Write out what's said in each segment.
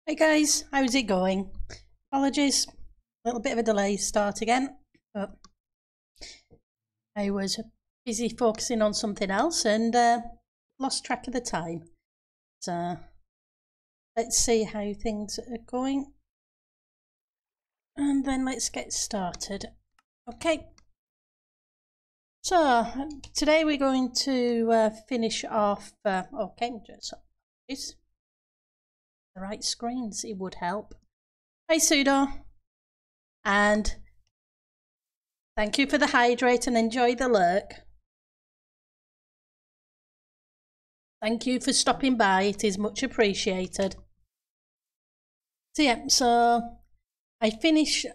Hey guys, how's it going? Apologies, a little bit of a delay start again, but I was busy focusing on something else and lost track of the time. So let's see how things are going and then let's get started. Okay, so today we're going to finish off, just the right screens, it would help. Hi Sudo, and thank you for the hydrate and enjoy the lurk. Thank you for stopping by, it is much appreciated. So yeah, so I finished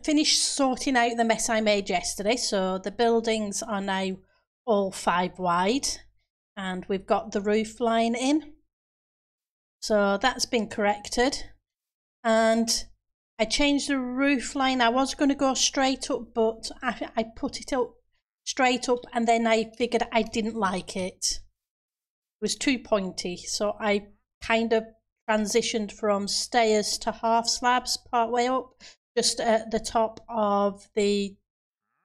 sorting out the mess I made yesterday. So the buildings are now all 5 wide and we've got the roof line in. So that's been corrected. And I changed the roof line. I was going to go straight up, but I put it up straight up and then I figured I didn't like it. It was too pointy, so I kind of transitioned from stairs to half slabs part way up, just at the top of the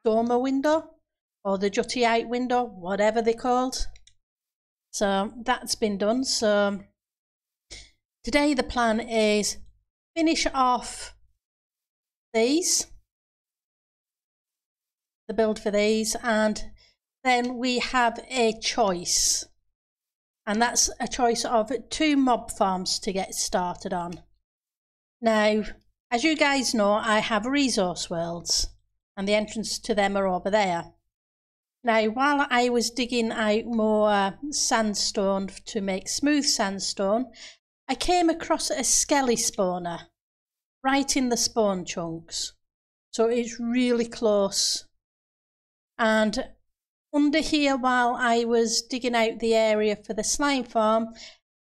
dormer window or the jutty out window, whatever they're called. So that's been done. So today the plan is finish off these, the build for these, and then we have a choice, and that's a choice of 2 mob farms to get started on. Now, as you guys know, I have resource worlds and the entrance to them are over there. Now, while I was digging out more sandstone to make smooth sandstone, I came across a skelly spawner right in the spawn chunks. So it's really close. And under here, while I was digging out the area for the slime farm,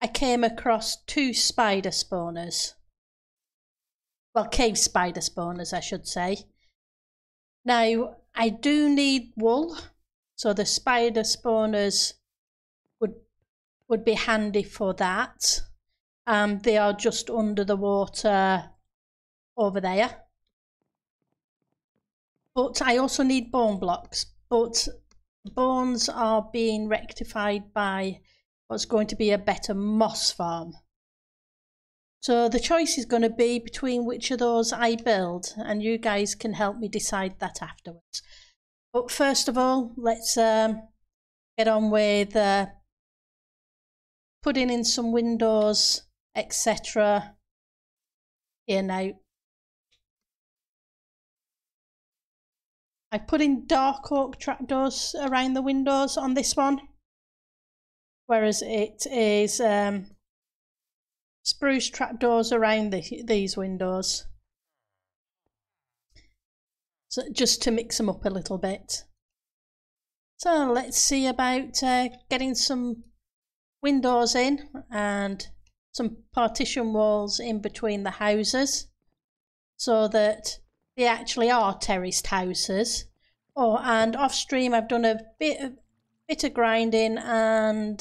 I came across 2 spider spawners. Well, cave spider spawners, I should say. Now, I do need wool, so the spider spawners would be handy for that. They are just under the water over there. But I also need bone blocks, but bones are being rectified by what's going to be a better moss farm. So the choice is going to be between which of those I build, and you guys can help me decide that afterwards. But first of all, let's get on with putting in some windows, etc. here now. I put in dark oak trapdoors around the windows on this one, whereas it is spruce trapdoors around these windows. So just to mix them up a little bit. So let's see about getting some windows in and some partition walls in between the houses so that they actually are terraced houses. Oh, and off stream I've done a bit of grinding and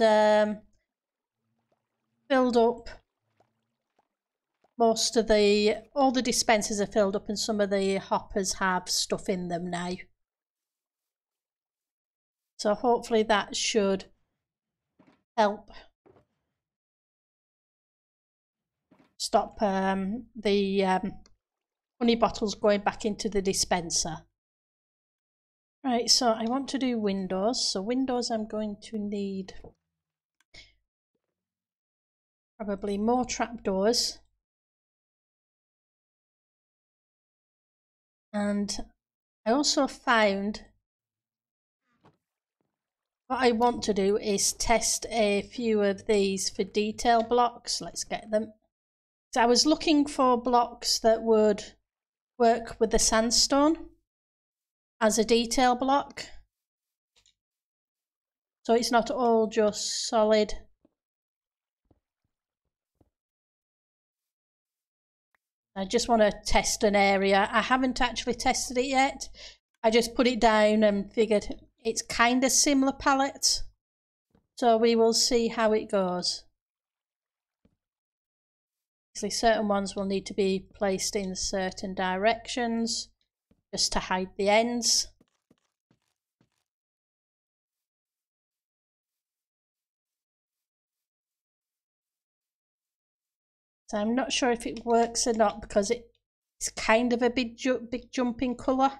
filled up most of all the dispensers are filled up and some of the hoppers have stuff in them now. So hopefully that should help stop the honey bottles going back into the dispenser. Right, so I want to do windows. So windows I'm going to need probably more trapdoors. And I also found what I want to do is test a few of these for detail blocks. Let's get them. So I was looking for blocks that would work with the sandstone as a detail block. So it's not all just solid. I just want to test an area. I haven't actually tested it yet. I just put it down and figured it's kind of similar palettes. So we will see how it goes. Obviously, certain ones will need to be placed in certain directions just to hide the ends. So I'm not sure if it works or not because it's kind of a big jumping colour.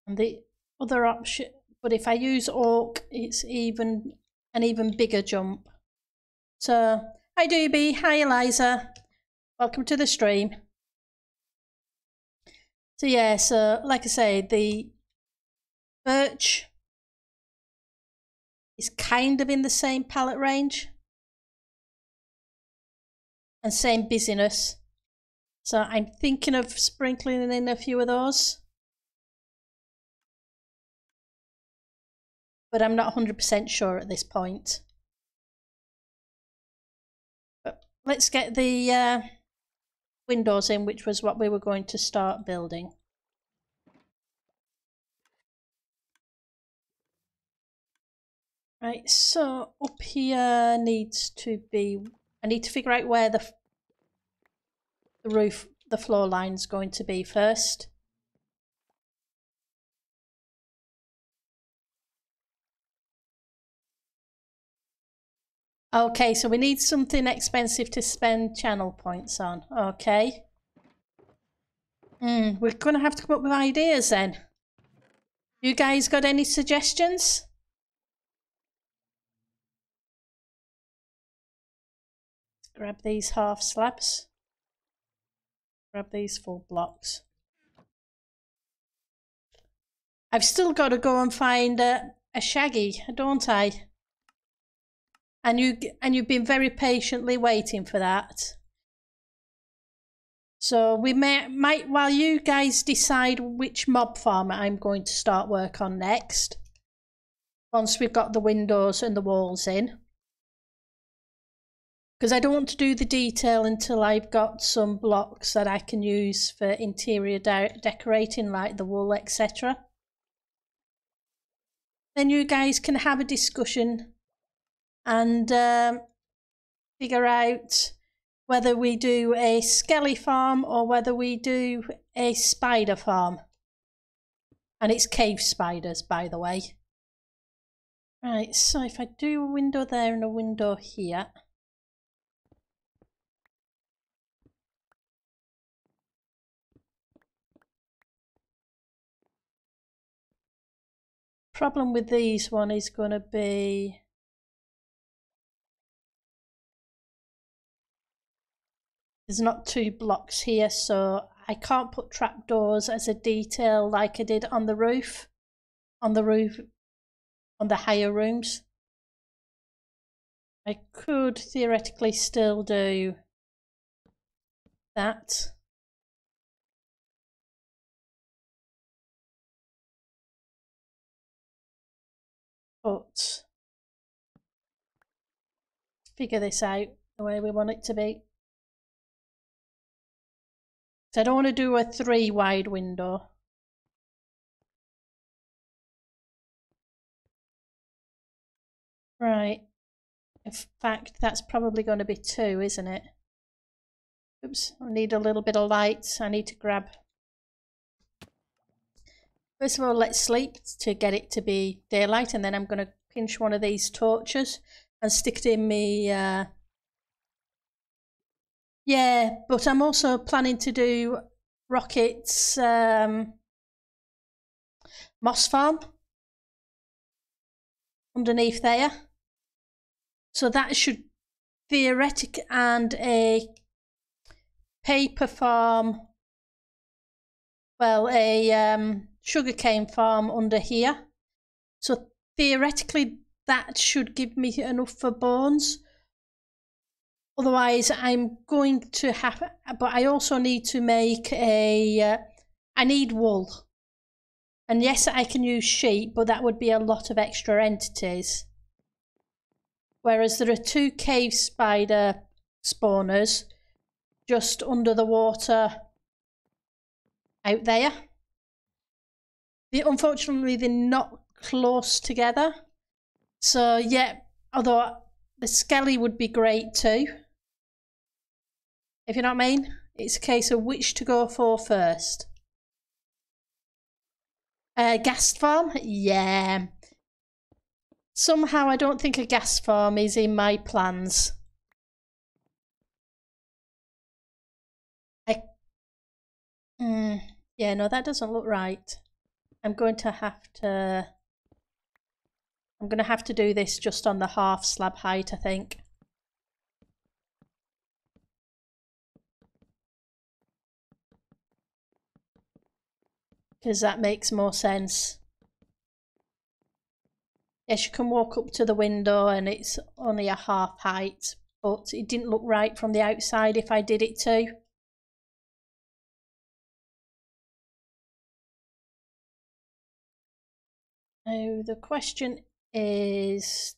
And the other option, but if I use oak, it's an even bigger jump. So, hi Doobie, hi Eliza, welcome to the stream. So yeah, so like I say, the birch is kind of in the same palette range and same busyness. So I'm thinking of sprinkling in a few of those. But I'm not 100% sure at this point. But let's get the windows in, which was what we were going to start building. Right, so up here needs to be, I need to figure out where the roof, the floor line is going to be first. Okay, so we need something expensive to spend channel points on. Okay. We're going to have to come up with ideas then. You guys got any suggestions? Grab these half slabs. Grab these full blocks. I've still got to go and find a shaggy, don't I? And you've been very patiently waiting for that. So we might while you guys decide which mob farm I'm going to start work on next. Once we've got the windows and the walls in. Because I don't want to do the detail until I've got some blocks that I can use for interior decorating, like the wool, etc. Then you guys can have a discussion and figure out whether we do a skelly farm or whether we do a spider farm. And it's cave spiders, by the way. Right, so if I do a window there and a window here. Problem with these one is going to be there's not 2 blocks here, so I can't put trapdoors as a detail like I did on the roof. On the higher rooms. I could theoretically still do that. But figure this out the way we want it to be. So I don't want to do a 3 wide window. Right. In fact, that's probably going to be 2, isn't it? Oops, I need a little bit of light. I need to grab. First of all, let's sleep to get it to be daylight, and then I'm going to pinch one of these torches and stick it in me. Yeah, but I'm also planning to do Rocket's moss farm underneath there. So that should theoretic and a paper farm, well, a sugarcane farm under here. So theoretically that should give me enough for bones. Otherwise I'm going to have, but I also need to make a, I need wool. And yes, I can use sheep, but that would be a lot of extra entities. Whereas there are 2 cave spider spawners just under the water out there. Unfortunately, they're not close together. So yeah, although the skelly would be great too, if you know what I mean. It's a case of which to go for first. Gas farm? Yeah. Somehow I don't think a gas farm is in my plans. Yeah, no, that doesn't look right. I'm going to have to do this just on the half slab height, I think. Because that makes more sense. Yes, you can walk up to the window and it's only a half height, but it didn't look right from the outside if I did it too. Now the question is,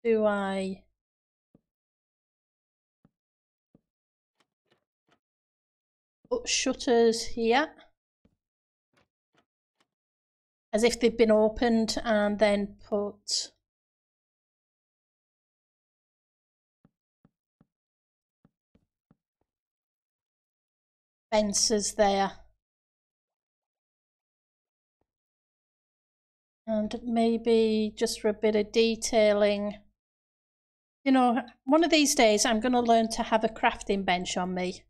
do I put shutters here as if they've been opened and then put fences there? And maybe just for a bit of detailing. You know, one of these days I'm going to learn to have a crafting bench on me.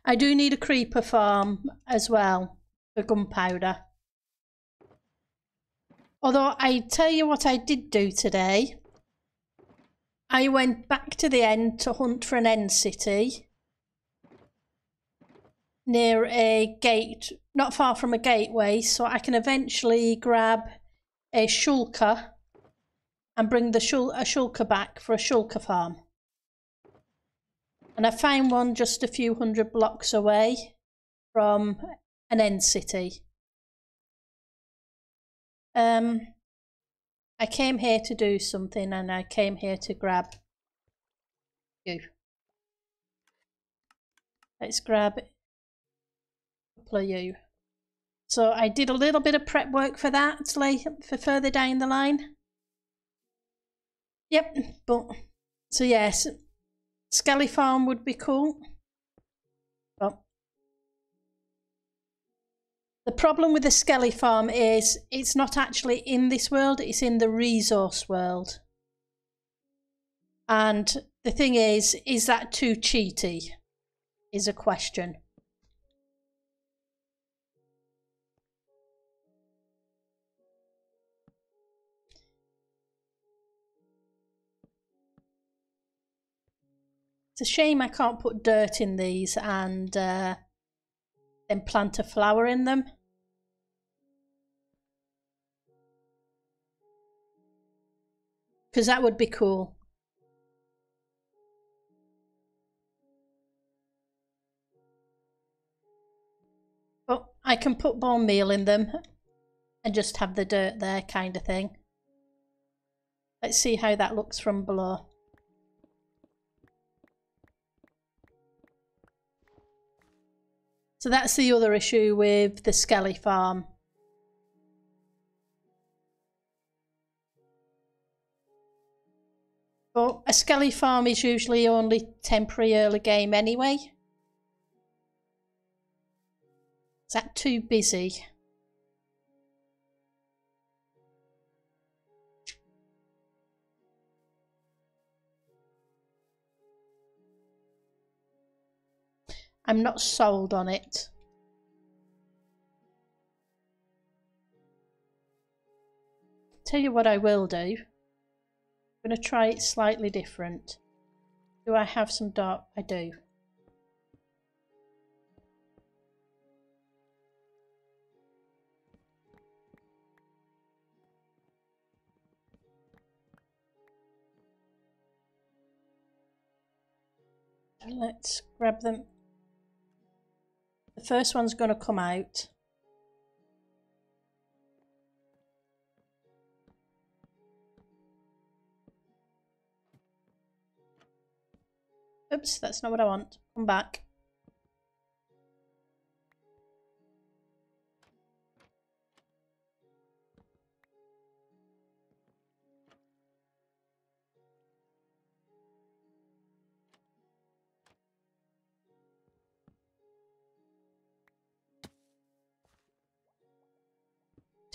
I do need a creeper farm as well for gunpowder. Although I tell you what I did do today. I went back to the end to hunt for an end city near a gate, not far from a gateway, so I can eventually grab a shulker and bring the a shulker back for a shulker farm. And I found one just a few hundred blocks away from an end city. I came here to do something and I came here to grab you. Let's grab a couple of you. So I did a little bit of prep work for that, for further down the line. Yep, but so yes, Skelly Farm would be cool. But the problem with the Skelly Farm is it's not actually in this world, it's in the resource world. And the thing is that too cheaty? Is a question. It's a shame I can't put dirt in these and then plant a flower in them. Because that would be cool. But I can put bone meal in them and just have the dirt there, kind of thing. Let's see how that looks from below. So that's the other issue with the Skelly Farm. But a Skelly Farm is usually only temporary early game anyway. Is that too busy? I'm not sold on it. Tell you what I will do. I'm going to try it slightly different. Do I have some dark? I do. Let's grab them. The first one's going to come out. Oops, that's not what I want. Come back.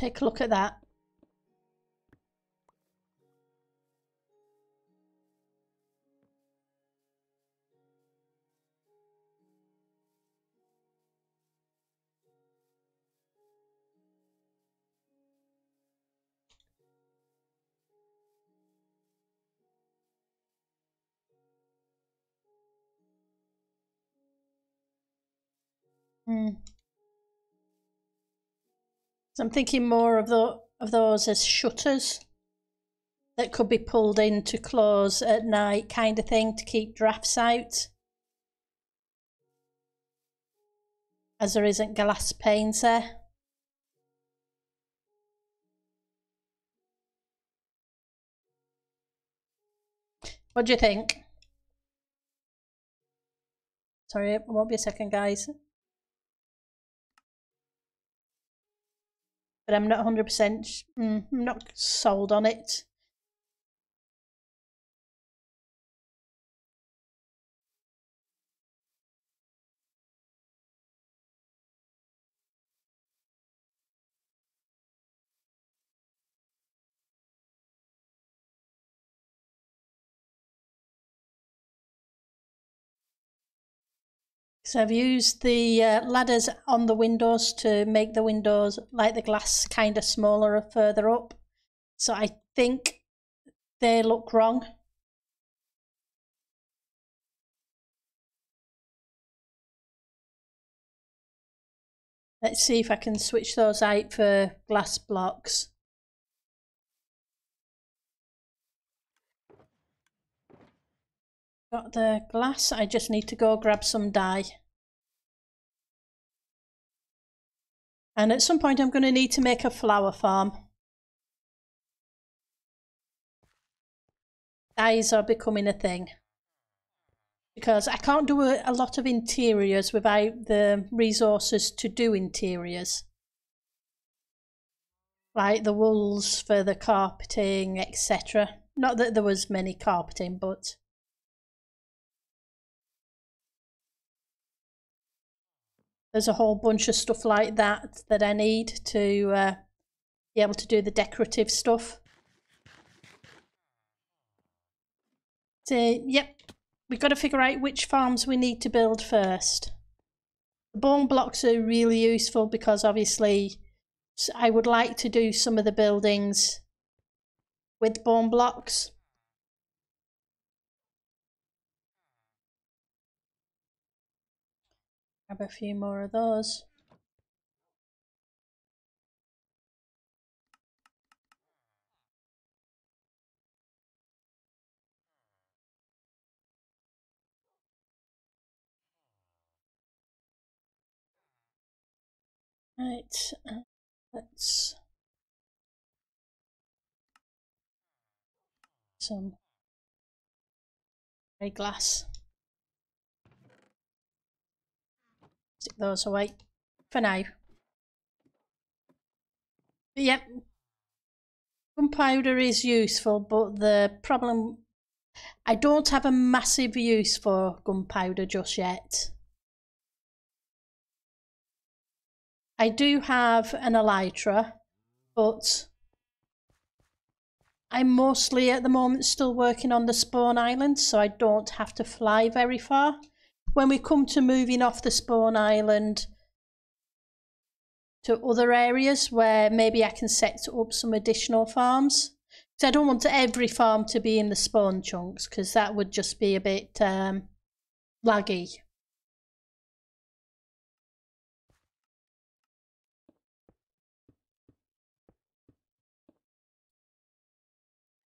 take a look at that. So I'm thinking more of those as shutters that could be pulled in to close at night, kind of thing, to keep drafts out, as there isn't glass panes there. What do you think? Sorry, it won't be a second, guys. But I'm not 100%, I'm not sold on it. So I've used the ladders on the windows to make the windows, like the glass, kind of smaller or further up. So I think they look wrong. Let's see if I can switch those out for glass blocks. Got the glass, I just need to go grab some dye. And at some point I'm going to need to make a flower farm. Dyes are becoming a thing. Because I can't do a lot of interiors without the resources to do interiors. Like the wools for the carpeting, etc. Not that there was many carpeting, but there's a whole bunch of stuff like that that I need to be able to do the decorative stuff. So, yep, we've got to figure out which farms we need to build first. The bone blocks are really useful because obviously I would like to do some of the buildings with bone blocks. Grab a few more of those. Right, let's some grey glass. Stick those away for now. But yep, gunpowder is useful, but the problem, I don't have a massive use for gunpowder just yet. I do have an elytra, but I'm mostly at the moment still working on the spawn island, so I don't have to fly very far. When we come to moving off the spawn island to other areas where maybe I can set up some additional farms. Because I don't want every farm to be in the spawn chunks, because that would just be a bit laggy.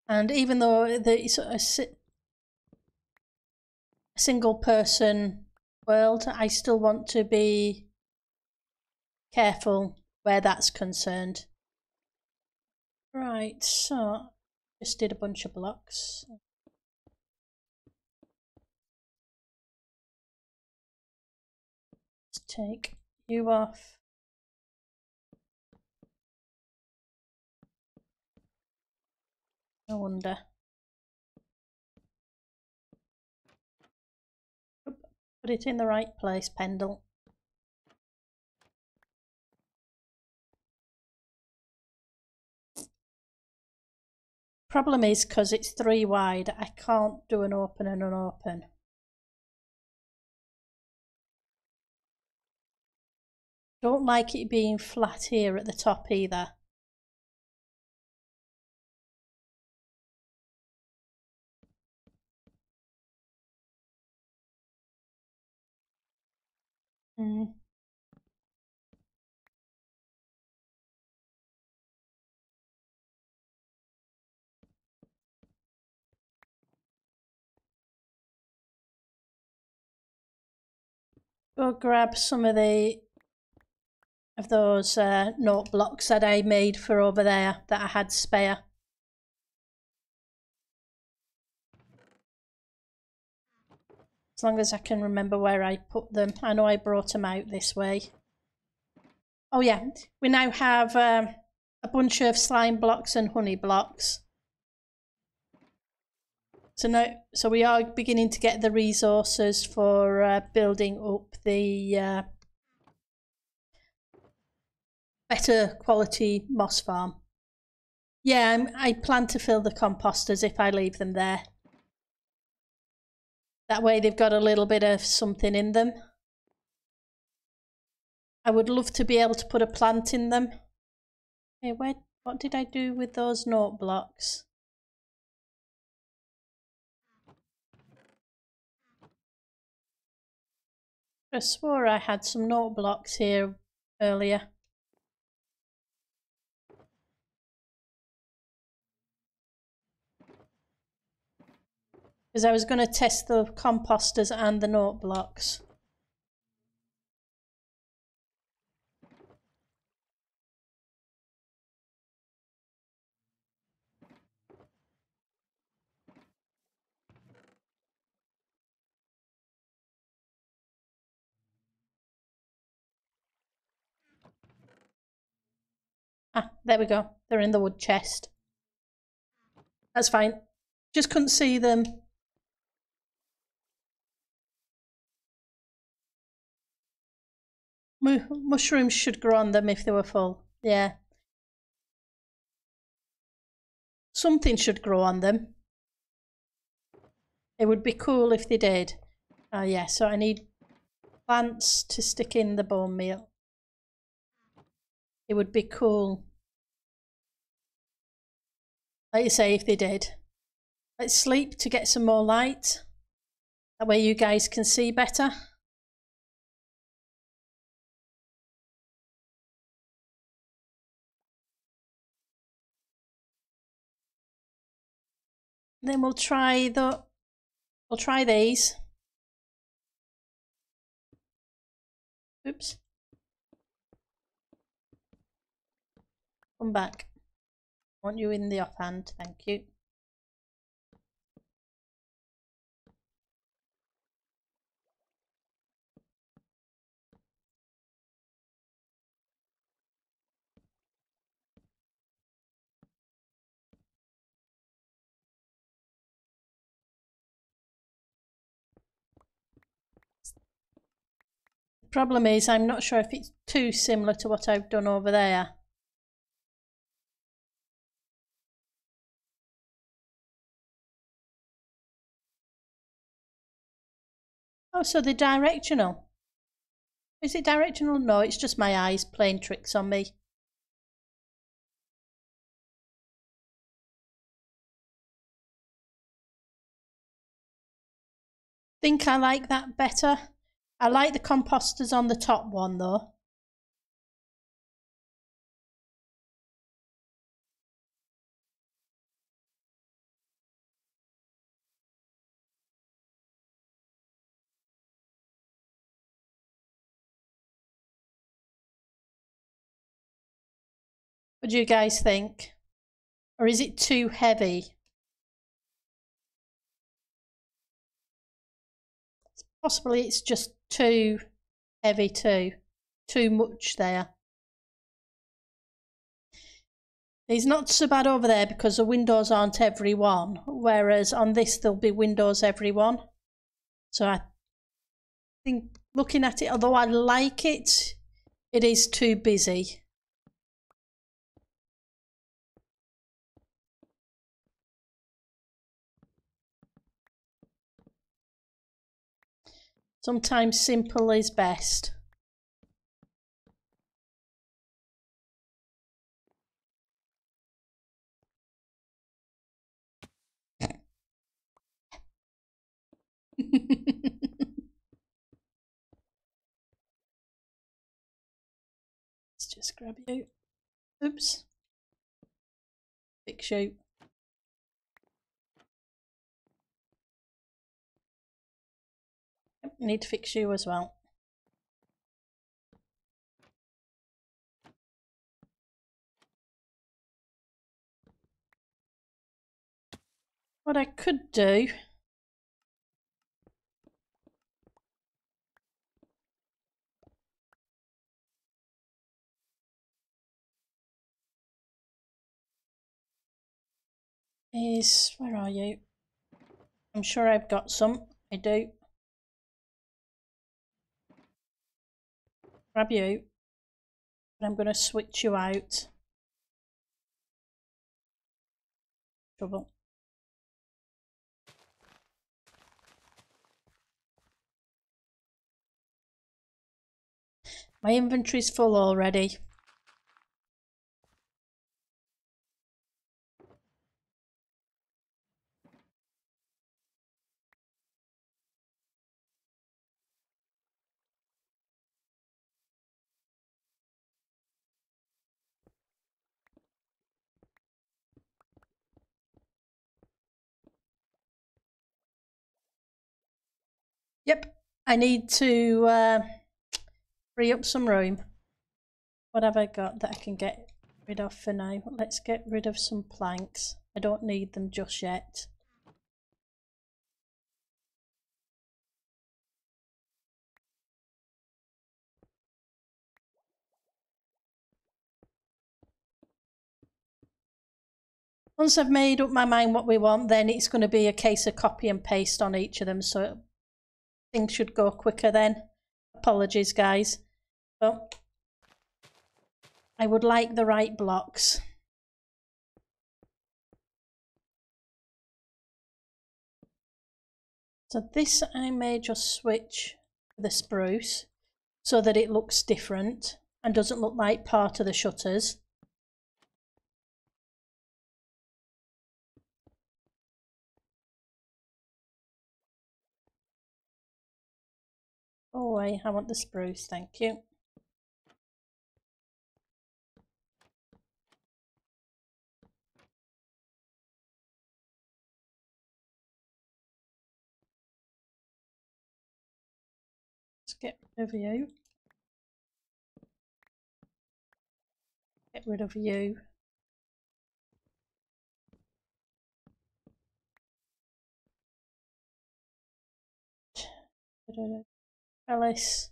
And even though it's a single person world, I still want to be careful where that's concerned. Right, so just did a bunch of blocks. Let's take you off. No wonder. Put it in the right place, Pendle. Problem is, because it's 3 wide, I can't do an open and an open. Don't like it being flat here at the top either. Go grab some of those note blocks that I made for over there that I had spare. As long as I can remember where I put them. I know I brought them out this way. Oh yeah, we now have a bunch of slime blocks and honey blocks. So we are beginning to get the resources for building up the better quality moss farm. Yeah, I plan to fill the composters if I leave them there. That way they've got a little bit of something in them. I would love to be able to put a plant in them. Hey, what did I do with those note blocks? I swore I had some note blocks here earlier. Because I was going to test the composters and the note blocks. Ah, there we go. They're in the wood chest. That's fine. Just couldn't see them. Mushrooms should grow on them if they were full. Yeah. Something should grow on them. It would be cool if they did. Yeah, so I need plants to stick in the bone meal. It would be cool. Like you say, if they did. Let's sleep to get some more light. That way you guys can see better. Then we'll try these. Oops. Come back. I want you in the offhand, thank you. The problem is I'm not sure if it's too similar to what I've done over there. Oh, so they're directional. Is it directional? No, it's just my eyes playing tricks on me. Think I like that better. I like the composters on the top one though. What do you guys think? Or is it too heavy? Possibly it's just too heavy too. Too much there. It's not so bad over there because the windows aren't every one, whereas on this there'll be windows every one. So I think looking at it, although I like it, it is too busy. Sometimes simple is best. Let's just grab you. Oops. Fix you. Need to fix you as well. What I could do is, where are you? I'm sure I've got some. I do. Grab you. But I'm going to switch you out. Trouble. My inventory's full already. Yep, I need to free up some room. What have I got that I can get rid of for now? Let's get rid of some planks. I don't need them just yet. Once I've made up my mind what we want, then it's going to be a case of copy and paste on each of them, so things should go quicker then. Apologies, guys. But I would like the right blocks. So this I may just switch to the spruce so that it looks different and doesn't look like part of the shutters. Oh, I want the spruce, thank you. Let's get rid of you. Get rid of you. Alice.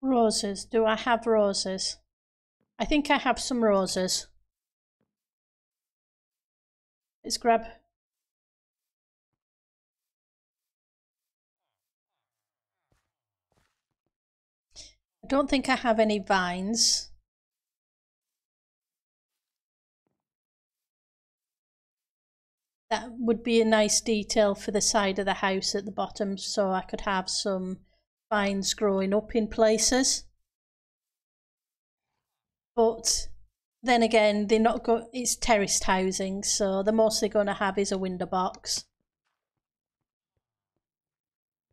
Roses. Do I have roses? I think I have some roses. Let's grab. I don't think I have any vines. That would be a nice detail for the side of the house at the bottom, so I could have some vines growing up in places. But then again, they're not it's terraced housing, so the most they're going to have is a window box.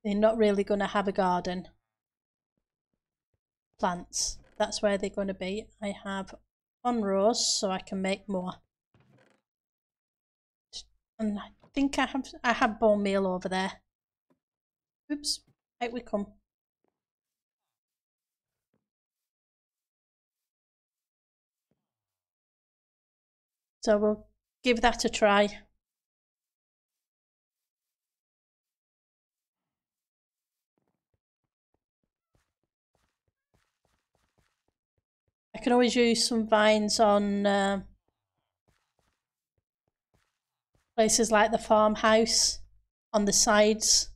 They're not really going to have a garden. Plants, that's where they're going to be. I have 1 rose, so I can make more. And I think I have bone meal over there. Oops, out we come. So we'll give that a try. I can always use some vines on places like the farmhouse on the sides,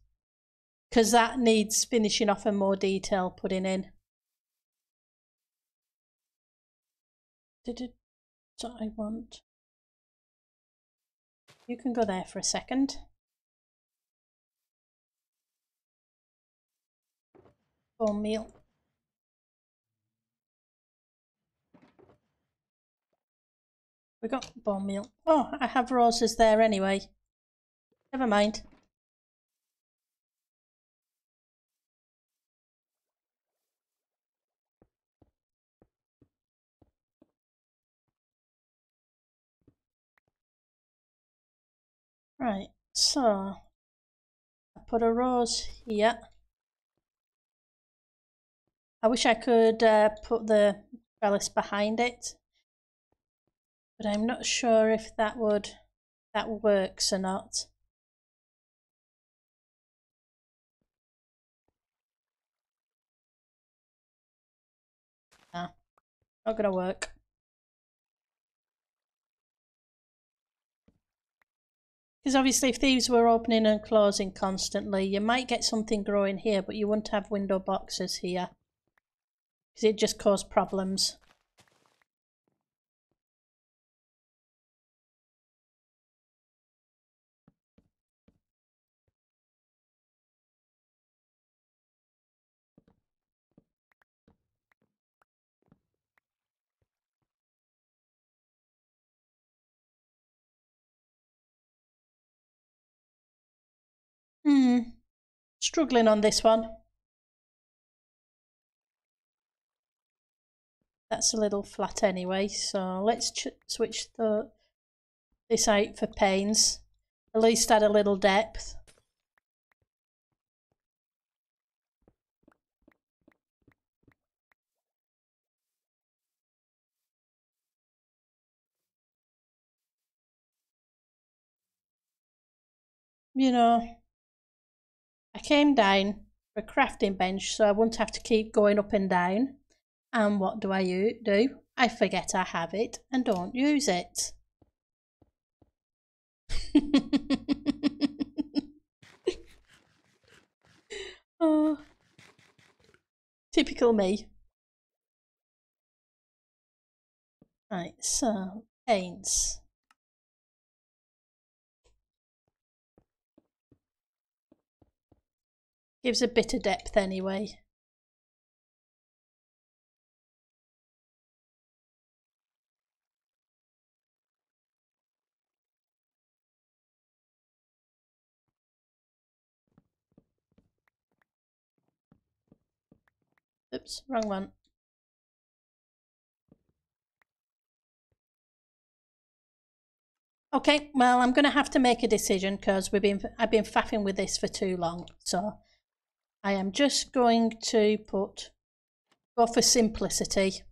because that needs finishing off and more detail putting in. So I want, you can go there for a second. Bone meal. We got bone meal. Oh, I have roses there anyway. Never mind. Right, so I put a rose here. I wish I could put the trellis behind it, but I'm not sure if that works or not. Nah, not gonna work. Because obviously if these were opening and closing constantly, you might get something growing here, but you wouldn't have window boxes here. Because it just cause problems. Struggling on this one. That's a little flat anyway, so let's switch this out for panes. At least add a little depth. You know, I came down for a crafting bench so I wouldn't have to keep going up and down. And what do I do? I forget I have it and don't use it. Oh, typical me. Right, so paints. Gives a bit of depth anyway. Oops, wrong one. Okay, well, I'm going to have to make a decision because I've been faffing with this for too long. So I am just going to go for simplicity.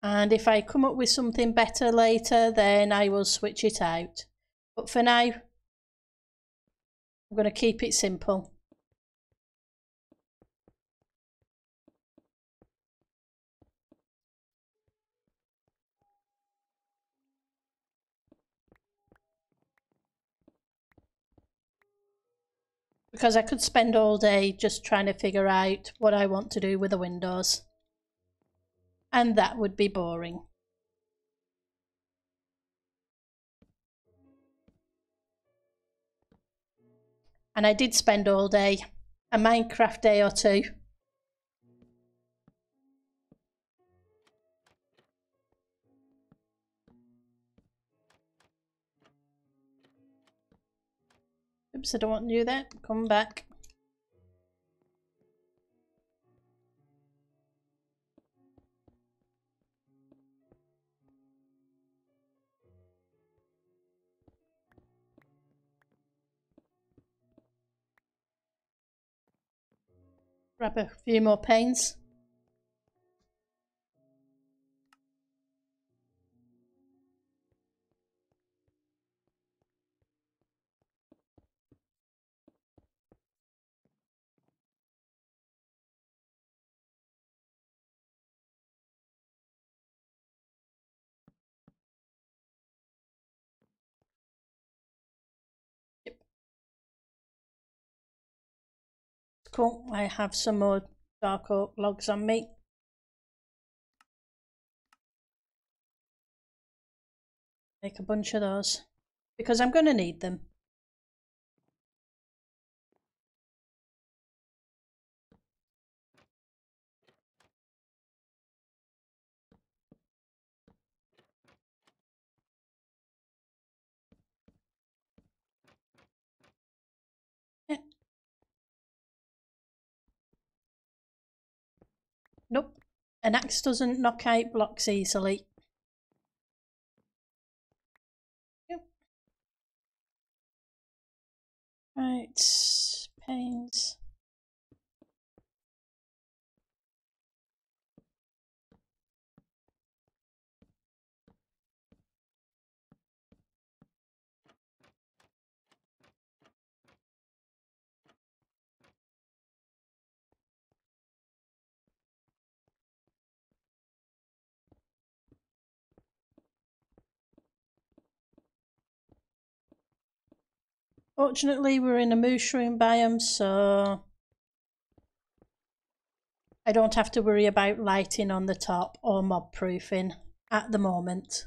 And if I come up with something better later, then I will switch it out. But for now, I'm going to keep it simple. Because I could spend all day just trying to figure out what I want to do with the windows. And that would be boring. And I did spend all day, a Minecraft day or two. Oops, I don't want to do that. Come back. Grab a few more paints. Yep. Cool, I have some more dark oak logs on me. Make a bunch of those because I'm going to need them. Yeah. Nope, an axe doesn't knock out blocks easily. Yep. Right, panes. Fortunately, we're in a mushroom biome, so I don't have to worry about lighting on the top or mob proofing at the moment.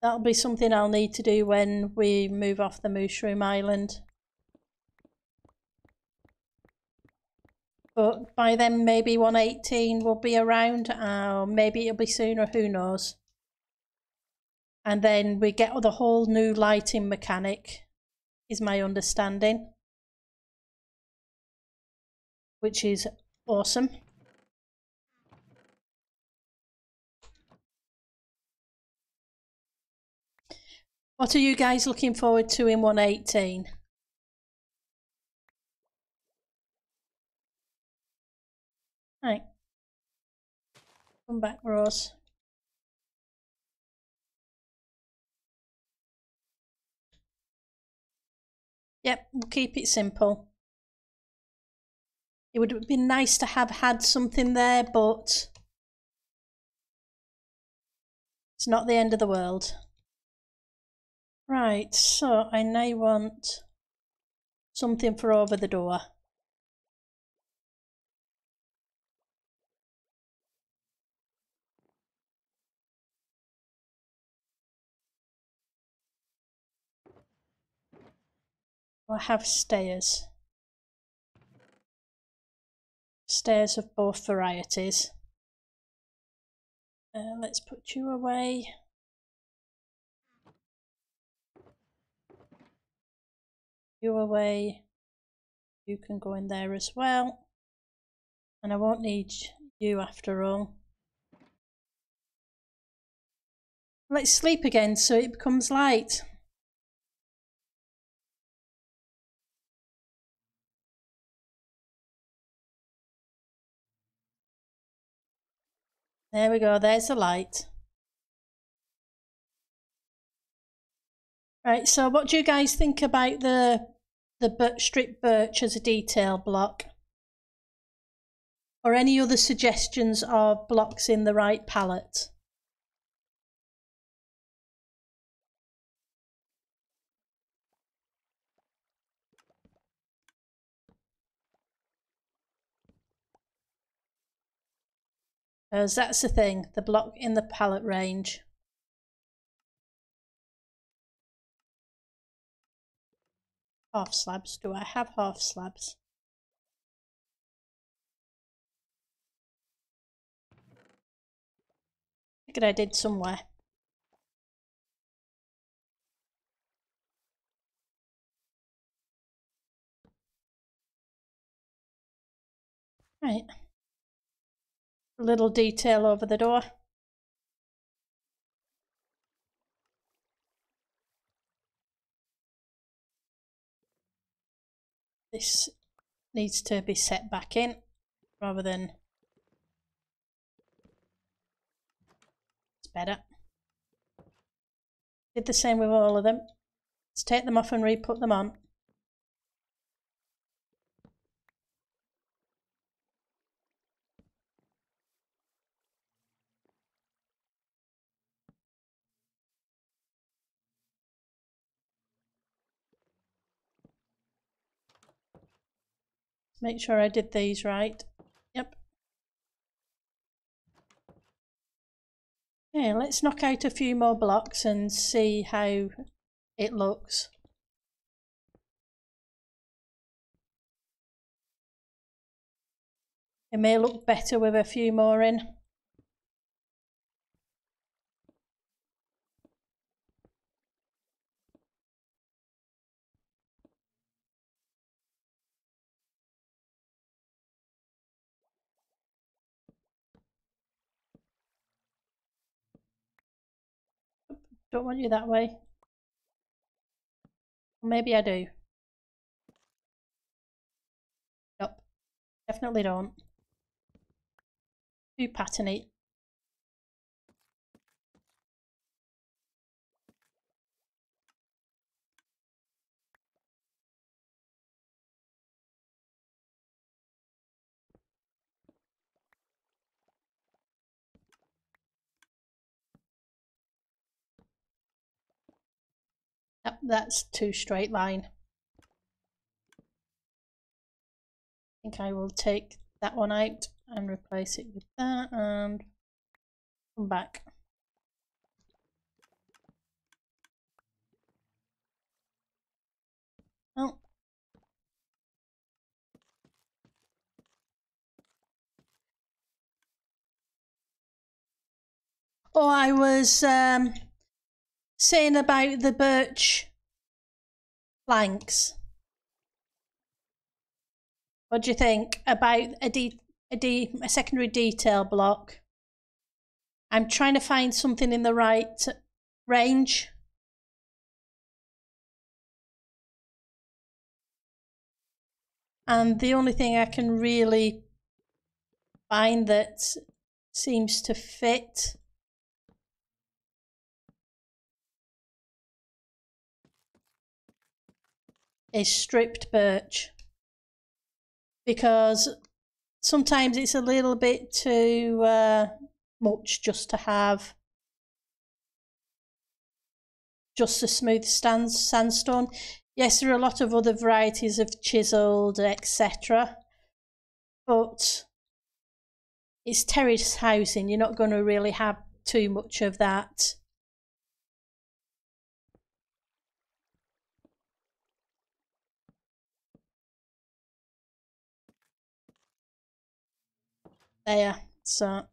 That'll be something I'll need to do when we move off the mushroom island. But by then maybe 118 will be around, or maybe it'll be sooner, who knows. And then we get the whole new lighting mechanic, is my understanding, which is awesome. What are you guys looking forward to in 118? Right. Come back, Rose. Yep, we'll keep it simple. It would have been nice to have had something there, but it's not the end of the world. Right, so I now want something for over the door. I have stairs. Stairs of both varieties. Let's put you away. You away. You can go in there as well. And I won't need you after all. Let's sleep again so it becomes light. There we go, there's the light. Right, so what do you guys think about the strip birch as a detail block? Or any other suggestions of blocks in the right palette? Because that's the thing, the block in the palette range. Half slabs. Do I have half slabs? I think I did somewhere. Right. A little detail over the door. This needs to be set back in rather than... It's better. Did the same with all of them. Let's take them off and re-put them on. Make sure I did these right. Yep. Okay, let's knock out a few more blocks and see how it looks. It may look better with a few more in. Don't want you that way. Maybe I do. Nope, definitely don't. Too patterny. Yep, that's too straight line. I think I will take that one out and replace it with that and come back. Oh. Oh, I was saying about the birch planks. What do you think about a secondary detail block? I'm trying to find something in the right range. And the only thing I can really find that seems to fit is stripped birch, because sometimes it's a little bit too much just to have just a smooth sandstone. Yes, there are a lot of other varieties of chiselled, etc. But it's terrace housing, you're not going to really have too much of that. There, so I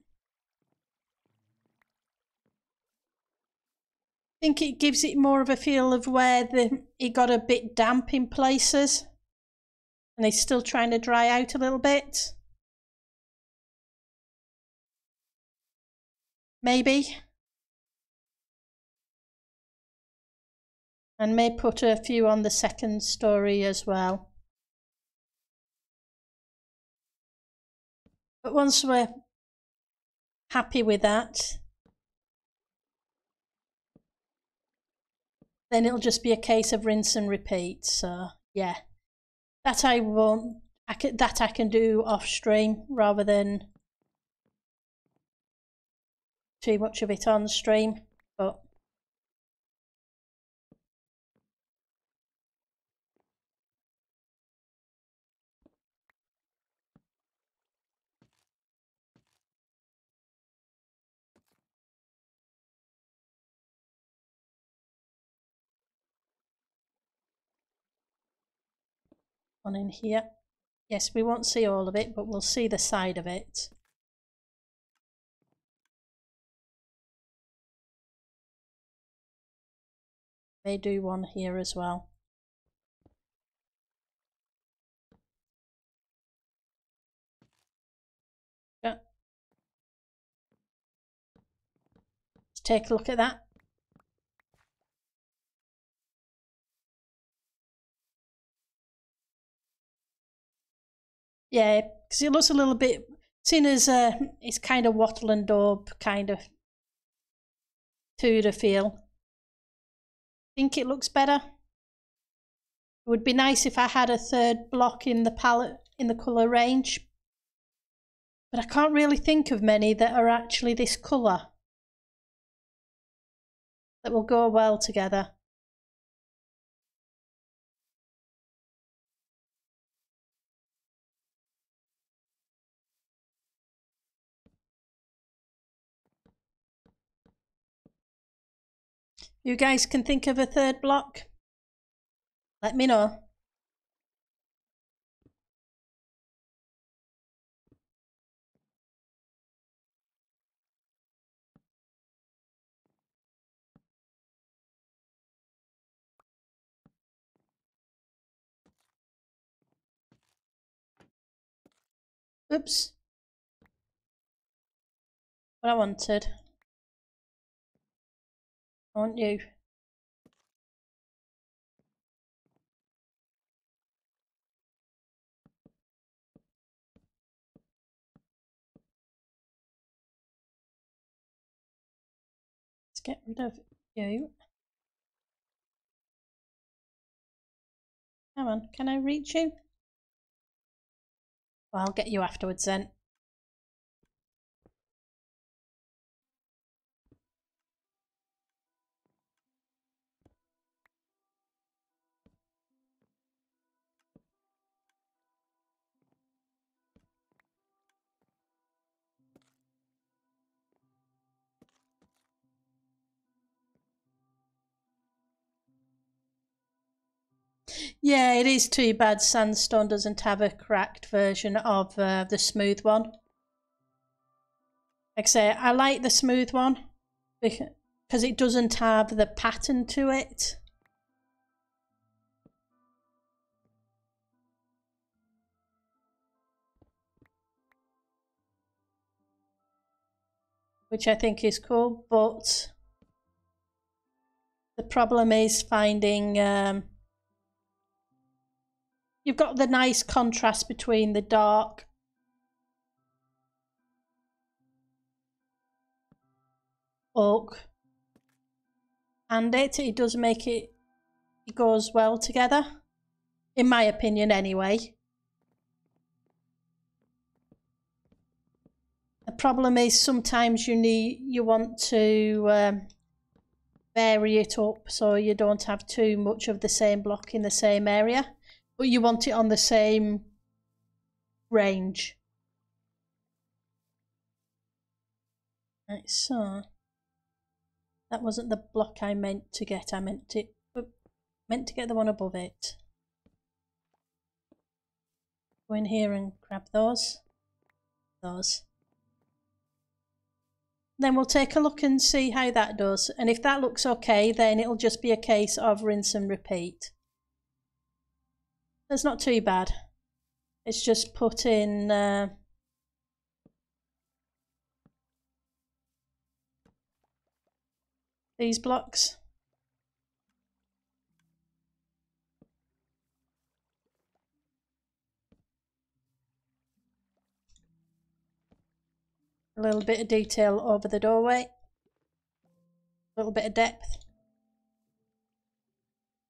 think it gives it more of a feel of where it got a bit damp in places and it's still trying to dry out a little bit. Maybe. And may put a few on the second story as well. But once we're happy with that, then it'll just be a case of rinse and repeat. So yeah, that I won't. That I can do off stream rather than too much of it on stream. But on in here, yes, we won't see all of it, but we'll see the side of it. May do one here as well. Yeah. Let's take a look at that. Yeah, because it looks a little bit, seen as it's kind of wattle and daub kind of Tudor feel. Think it looks better. It would be nice if I had a third block in the palette in the colour range, but I can't really think of many that are actually this colour that will go well together. You guys can think of a third block? Let me know. Oops. What I wanted. I want you. Let's get rid of you. Come on, can I reach you? Well, I'll get you afterwards then. Yeah, it is too bad sandstone doesn't have a cracked version of the smooth one. Like I say, I like the smooth one because it doesn't have the pattern to it. Which I think is cool, but the problem is finding you've got the nice contrast between the dark oak and it does make it goes well together, in my opinion anyway. The problem is sometimes you want to vary it up so you don't have too much of the same block in the same area, but you want it on the same range. Right, so that wasn't the block I meant to get. I meant to get the one above it. Go in here and grab those. Then we'll take a look and see how that does, and if that looks okay, then it'll just be a case of rinse and repeat. That's not too bad. It's just put in these blocks. A little bit of detail over the doorway, a little bit of depth.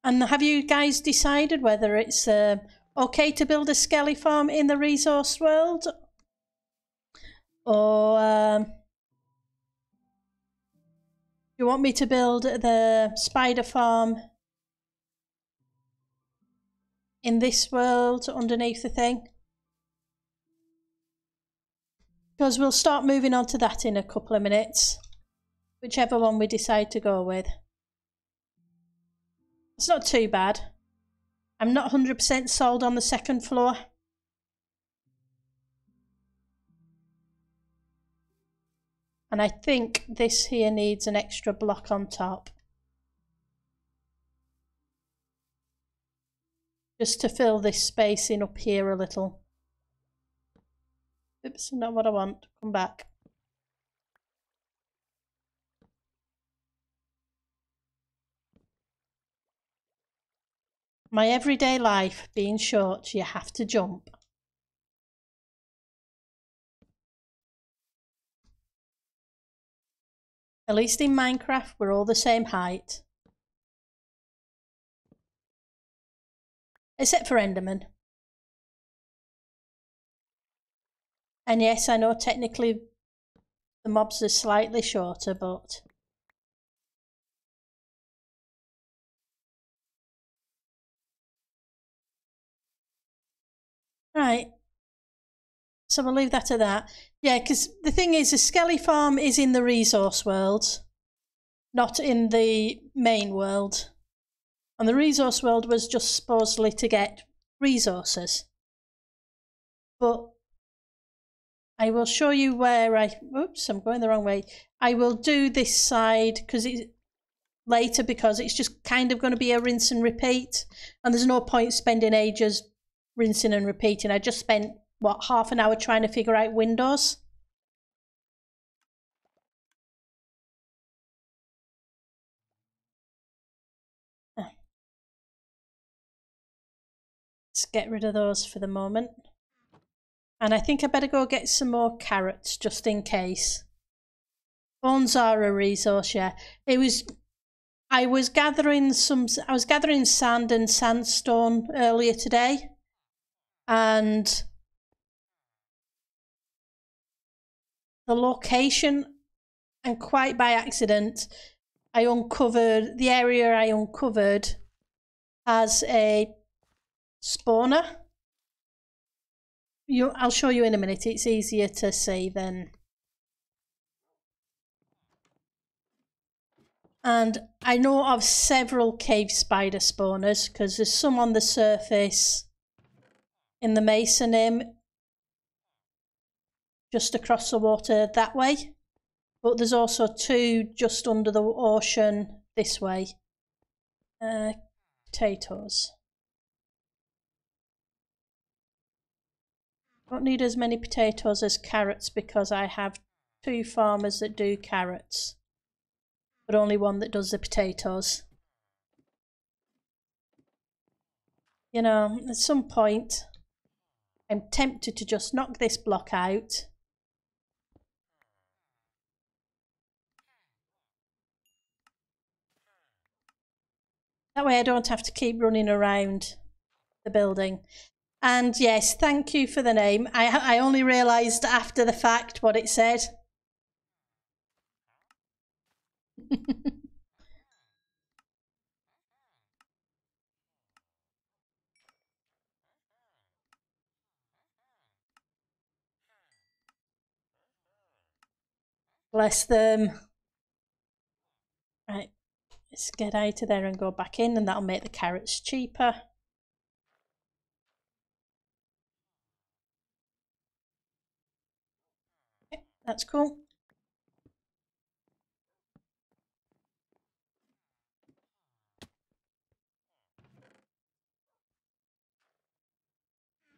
And have you guys decided whether it's okay to build a skelly farm in the resource world, or you want me to build the spider farm in this world underneath the thing? Because we'll start moving on to that in a couple of minutes, whichever one we decide to go with. It's not too bad. I'm not 100% sold on the second floor. And I think this here needs an extra block on top, just to fill this space in up here a little. Oops, not what I want. Come back. My everyday life being short, you have to jump. At least in Minecraft, we're all the same height. Except for Enderman. And yes, I know technically the mobs are slightly shorter, but... Right. So we'll leave that at that. Yeah, because the thing is, the Skelly farm is in the resource world. not in the main world. And the resource world was just supposedly to get resources. But I will show you where oops, I'm going the wrong way. I will do this side later because it's just kind of going to be a rinse and repeat. And there's no point spending ages rinsing and repeating. I just spent, what, half an hour trying to figure out windows. Let's get rid of those for the moment. And I think I better go get some more carrots just in case. Bones are a resource, yeah. I was gathering sand and sandstone earlier today. And the location, and quite by accident, the area I uncovered has a spawner. I'll show you in a minute. It's easier to see then. And I know of several cave spider spawners because there's some on the surface in the Mesa Rim just across the water that way. But there's also 2 just under the ocean this way. Potatoes. Don't need as many potatoes as carrots because I have 2 farmers that do carrots, but only one that does the potatoes. You know, at some point, I'm tempted to just knock this block out. That way I don't have to keep running around the building. And yes, thank you for the name. I only realised after the fact what it said. Bless them. Right, let's get out of there and go back in, and that'll make the carrots cheaper. Okay, that's cool.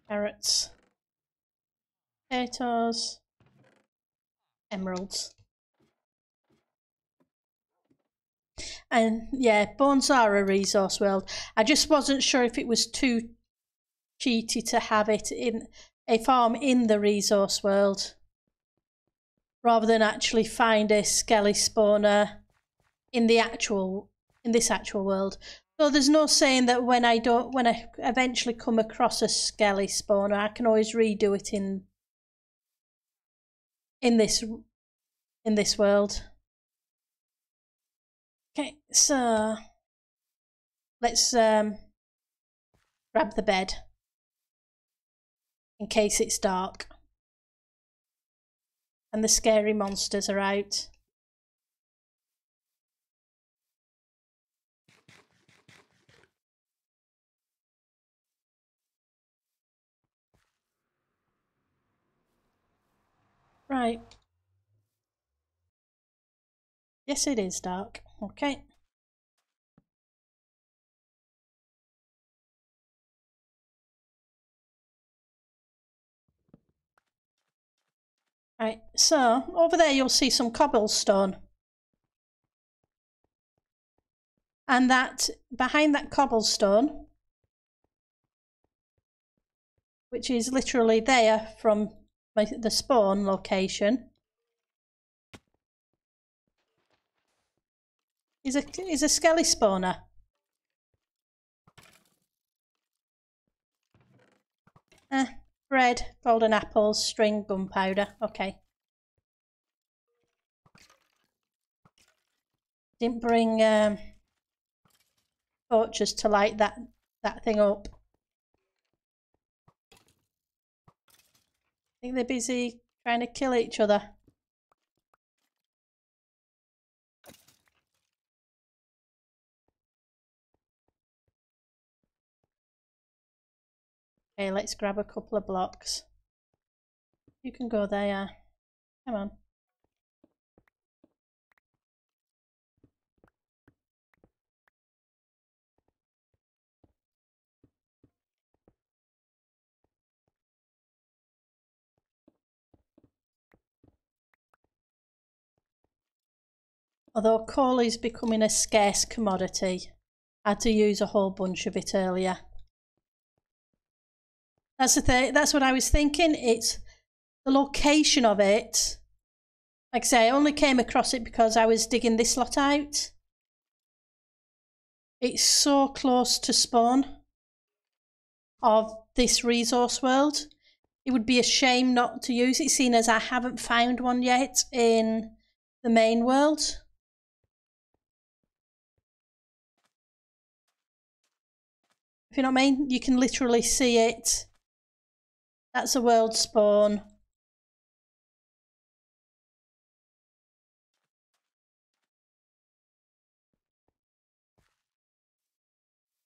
Carrots, potatoes, emeralds. And yeah, bones are a resource world. I just wasn't sure if it was too cheaty to have it in a farm in the resource world rather than actually find a skelly spawner in this actual world. So there's no saying that when I eventually come across a skelly spawner, I can always redo it in this world. Okay, so let's grab the bed in case it's dark and the scary monsters are out. Right. Yes, it is dark. Okay. Right, so over there you'll see some cobblestone. And that behind that cobblestone, which is literally there from the spawn location, is a skelly spawner. Bread, golden apples, string, gunpowder. Okay. Didn't bring torches to light that thing up. I think they're busy trying to kill each other. Okay, let's grab a couple of blocks. You can go there. Come on. Although coal is becoming a scarce commodity, I had to use a whole bunch of it earlier. That's the thing. That's what I was thinking. It's the location of it. Like I say, I only came across it because I was digging this lot out. It's so close to spawn of this resource world. It would be a shame not to use it, seeing as I haven't found one yet in the main world. If you know what I mean, you can literally see it. That's a world spawn.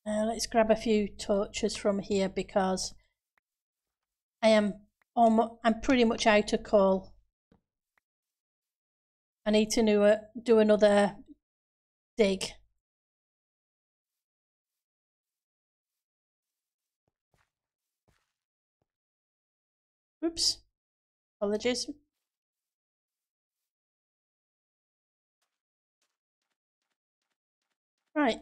Let's grab a few torches from here because I'm pretty much out of coal. I need to do another dig. Oops, apologies. Right.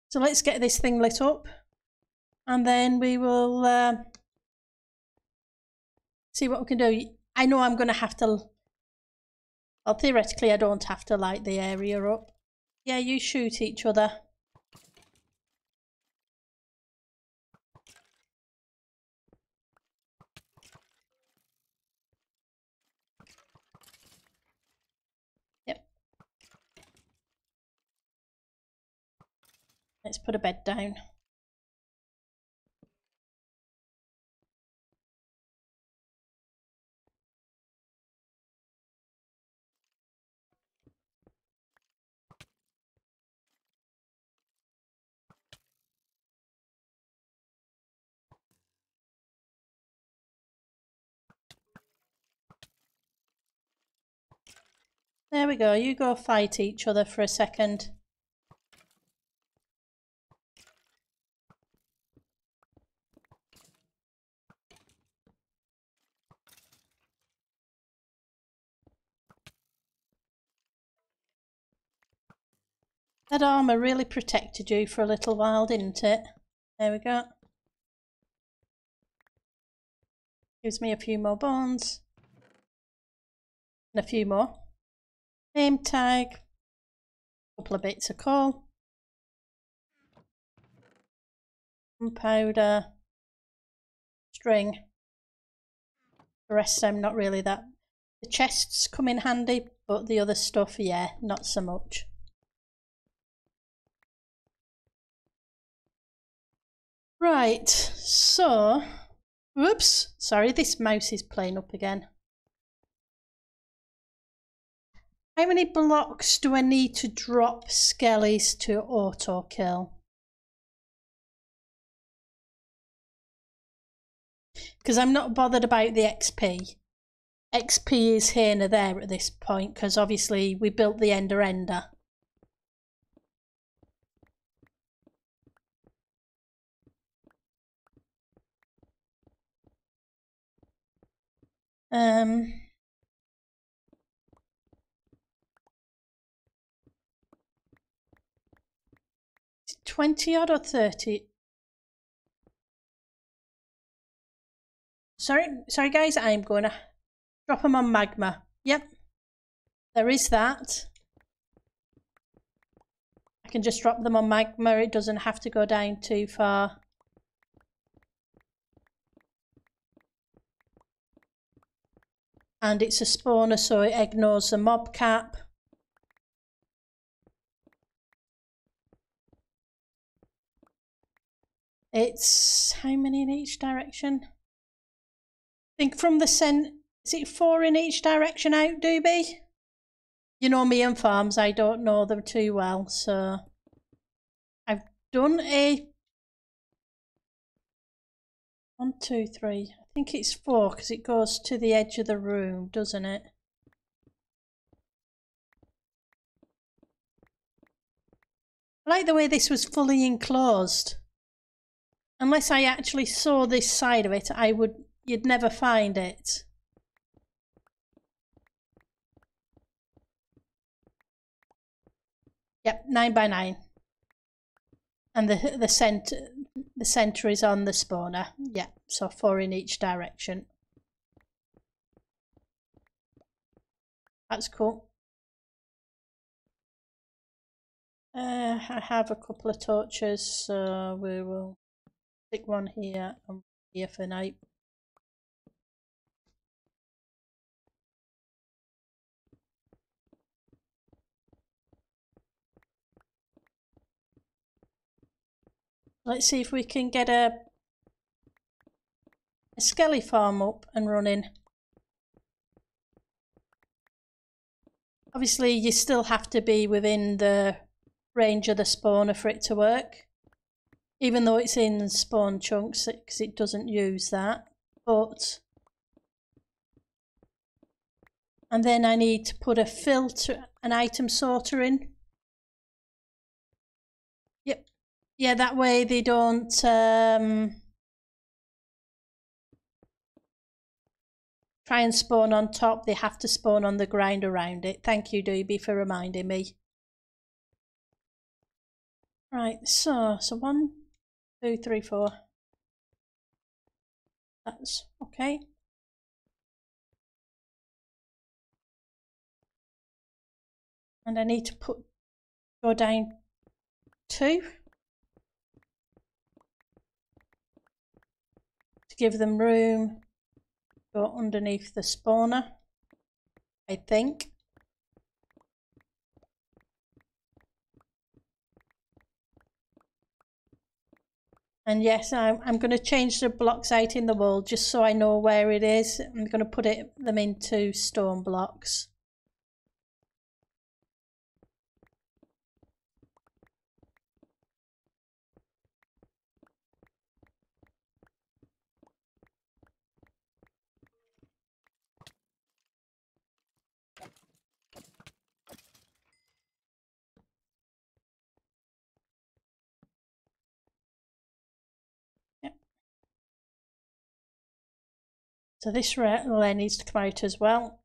So let's get this thing lit up and then we will see what we can do. I know I'm going to have to, well, theoretically I don't have to light the area up. Yeah, you shoot each other. Yep. Let's put a bed down. There we go, you go fight each other for a second. That armour really protected you for a little while, didn't it? There we go. Gives me a few more bones. And a few more. Name tag. A couple of bits of coal. Gunpowder. String. The rest I'm not really that. The chests come in handy, but the other stuff, yeah, not so much. Right, so, whoops, sorry, this mouse is playing up again. How many blocks do I need to drop skellies to auto kill? Because I'm not bothered about the XP. XP is here and there at this point because obviously we built the ender. Um, 20 odd or 30? Sorry guys, I'm going to drop them on magma. Yep, there is that. I can just drop them on magma, it doesn't have to go down too far. And it's a spawner, so it ignores the mob cap. It's how many in each direction? I think from the is it 4 in each direction out, Doobie? you know me and farms, I don't know them too well, so I've done a 1, 2, 3. I think it's 4 because it goes to the edge of the room, doesn't it? I like the way this was fully enclosed. Unless I actually saw this side of it, you'd never find it. Yep, 9 by 9. And the center is on the spawner. Yeah, so 4 in each direction. That's cool. I have a couple of torches, so we will stick one here and here for night. Let's see if we can get a skelly farm up and running. Obviously, you still have to be within the range of the spawner for it to work, even though it's in spawn chunks, because it doesn't use that. But and then I need to put a filter, an item sorter in. Yep. Yeah, that way they don't try and spawn on top. They have to spawn on the ground around it. Thank you, Doobie, for reminding me. Right, so 1, 2, 3, 4. That's okay. And I need to go down 2 to give them room. Go underneath the spawner, I think. And yes, I'm going to change the blocks out in the wall just so I know where it is. I'm going to put them into stone blocks. So this layer needs to come out as well.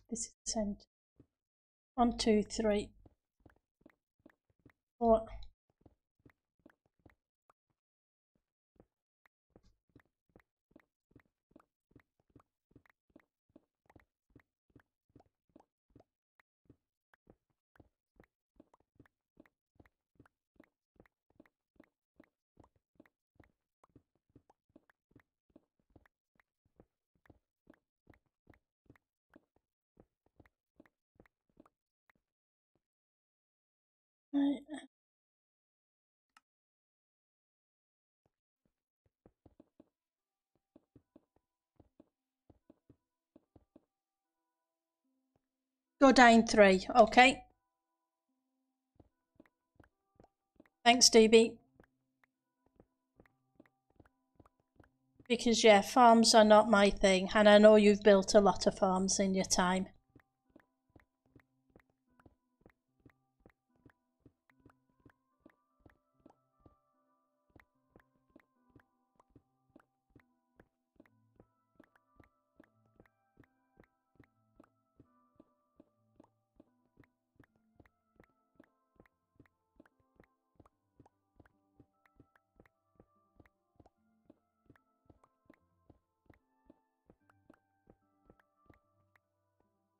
This is the center. 1, 2, 3, 4. Right. Go down 3, okay. Thanks, DB. Because yeah, farms are not my thing, and I know you've built a lot of farms in your time.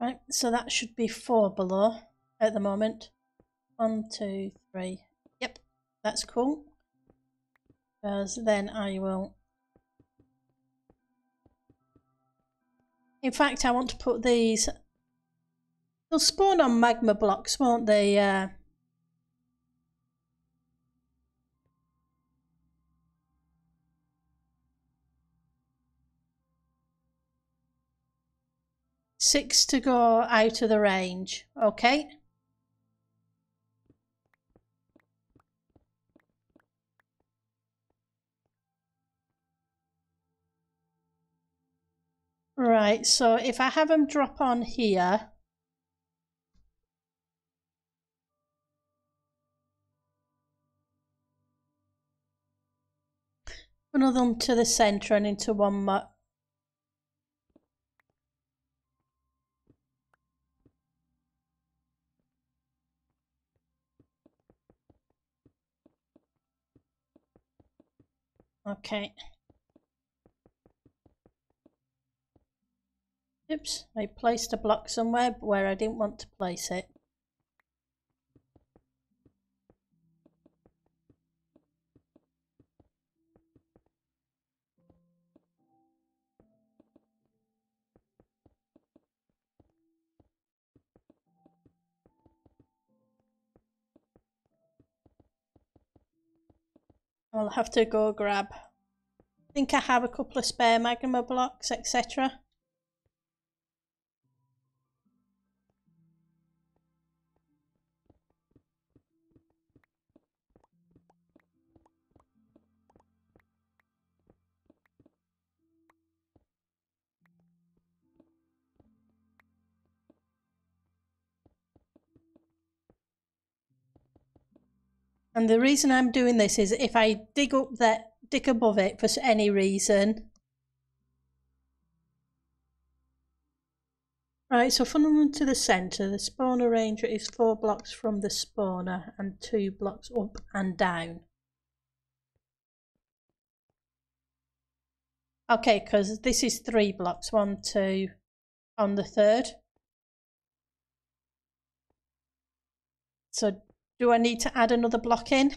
Right, so that should be 4 below at the moment. 1, 2, 3. Yep, that's cool. Because then I will... In fact, I want to put these... They'll spawn on magma blocks, won't they? 6 to go out of the range. Okay. Right, so if I have them drop on here, one of them to the centre and into one more. Okay. Oops, I placed a block somewhere where I didn't want to place it. I'll have to go grab. I think I have a couple of spare magma blocks, etc. And the reason I'm doing this is if I dig above it for any reason. Right, so from them to the centre, the spawner range is 4 blocks from the spawner and 2 blocks up and down. Okay, because this is 3 blocks, 1, 2 on the third. So do I need to add another block in?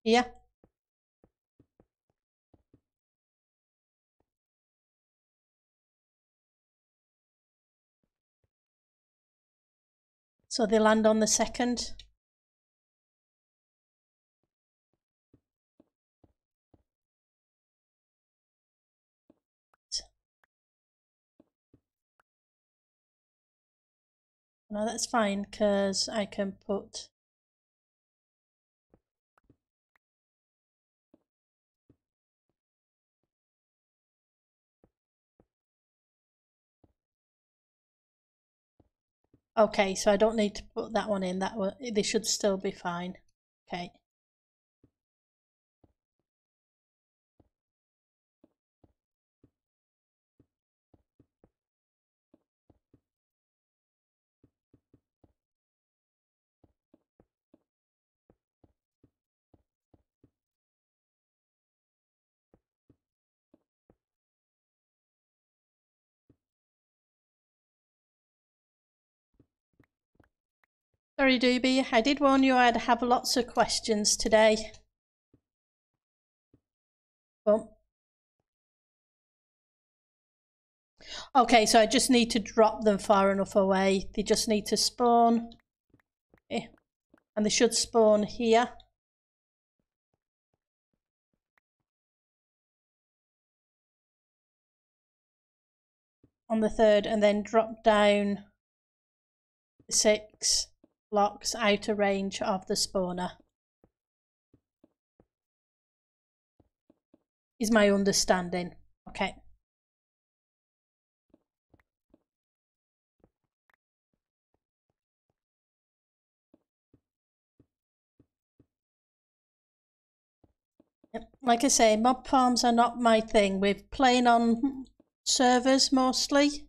Yeah. So they land on the second. No, that's fine because I can put okay, so I don't need to put that one in. That one, they should still be fine. Okay. Sorry, Doobie, I did warn you I'd have lots of questions today. But okay, so I just need to drop them far enough away. They just need to spawn. And they should spawn here. On the third, and then drop down 6 blocks out of range of the spawner. Is my understanding. Okay. Like I say, mob farms are not my thing. We're playing on servers mostly.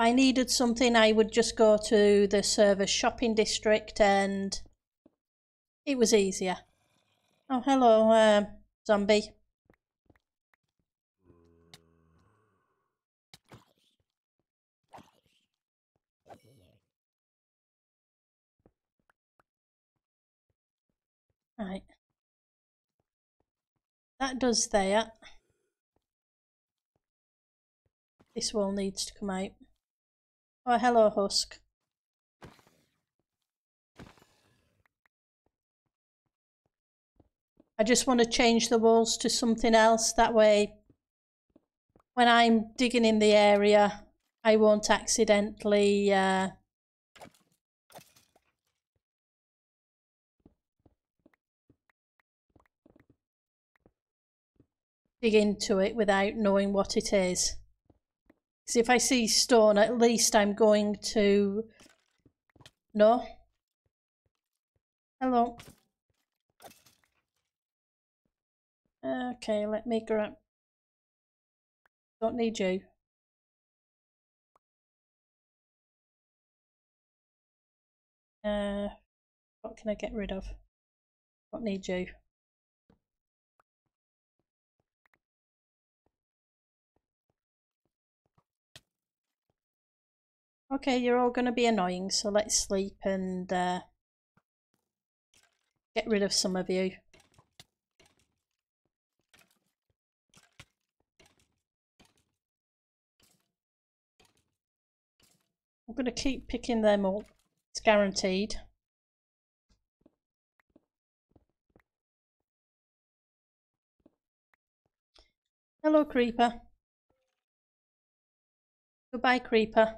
If I needed something, I would just go to the server shopping district and it was easier. Oh, hello, zombie. Right. That does there. This wall needs to come out. Oh, hello, Husk. I just want to change the walls to something else. That way, when I'm digging in the area, I won't accidentally dig into it without knowing what it is. Because if I see stone, at least I'm going to... No? Hello. Okay, let me grab... Don't need you. What can I get rid of? Don't need you. Okay, you're all going to be annoying, so let's sleep and get rid of some of you. I'm going to keep picking them up. It's guaranteed. Hello, Creeper. Goodbye, Creeper.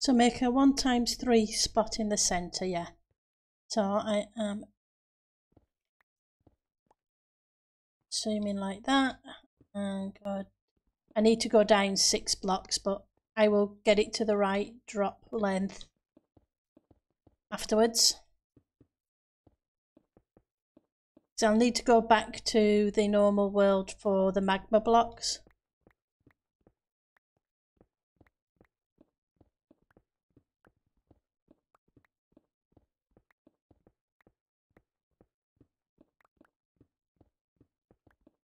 So make a 1 times 3 spot in the centre, yeah. So I am zooming like that and go. I need to go down 6 blocks, but I will get it to the right drop length afterwards. So I'll need to go back to the normal world for the magma blocks.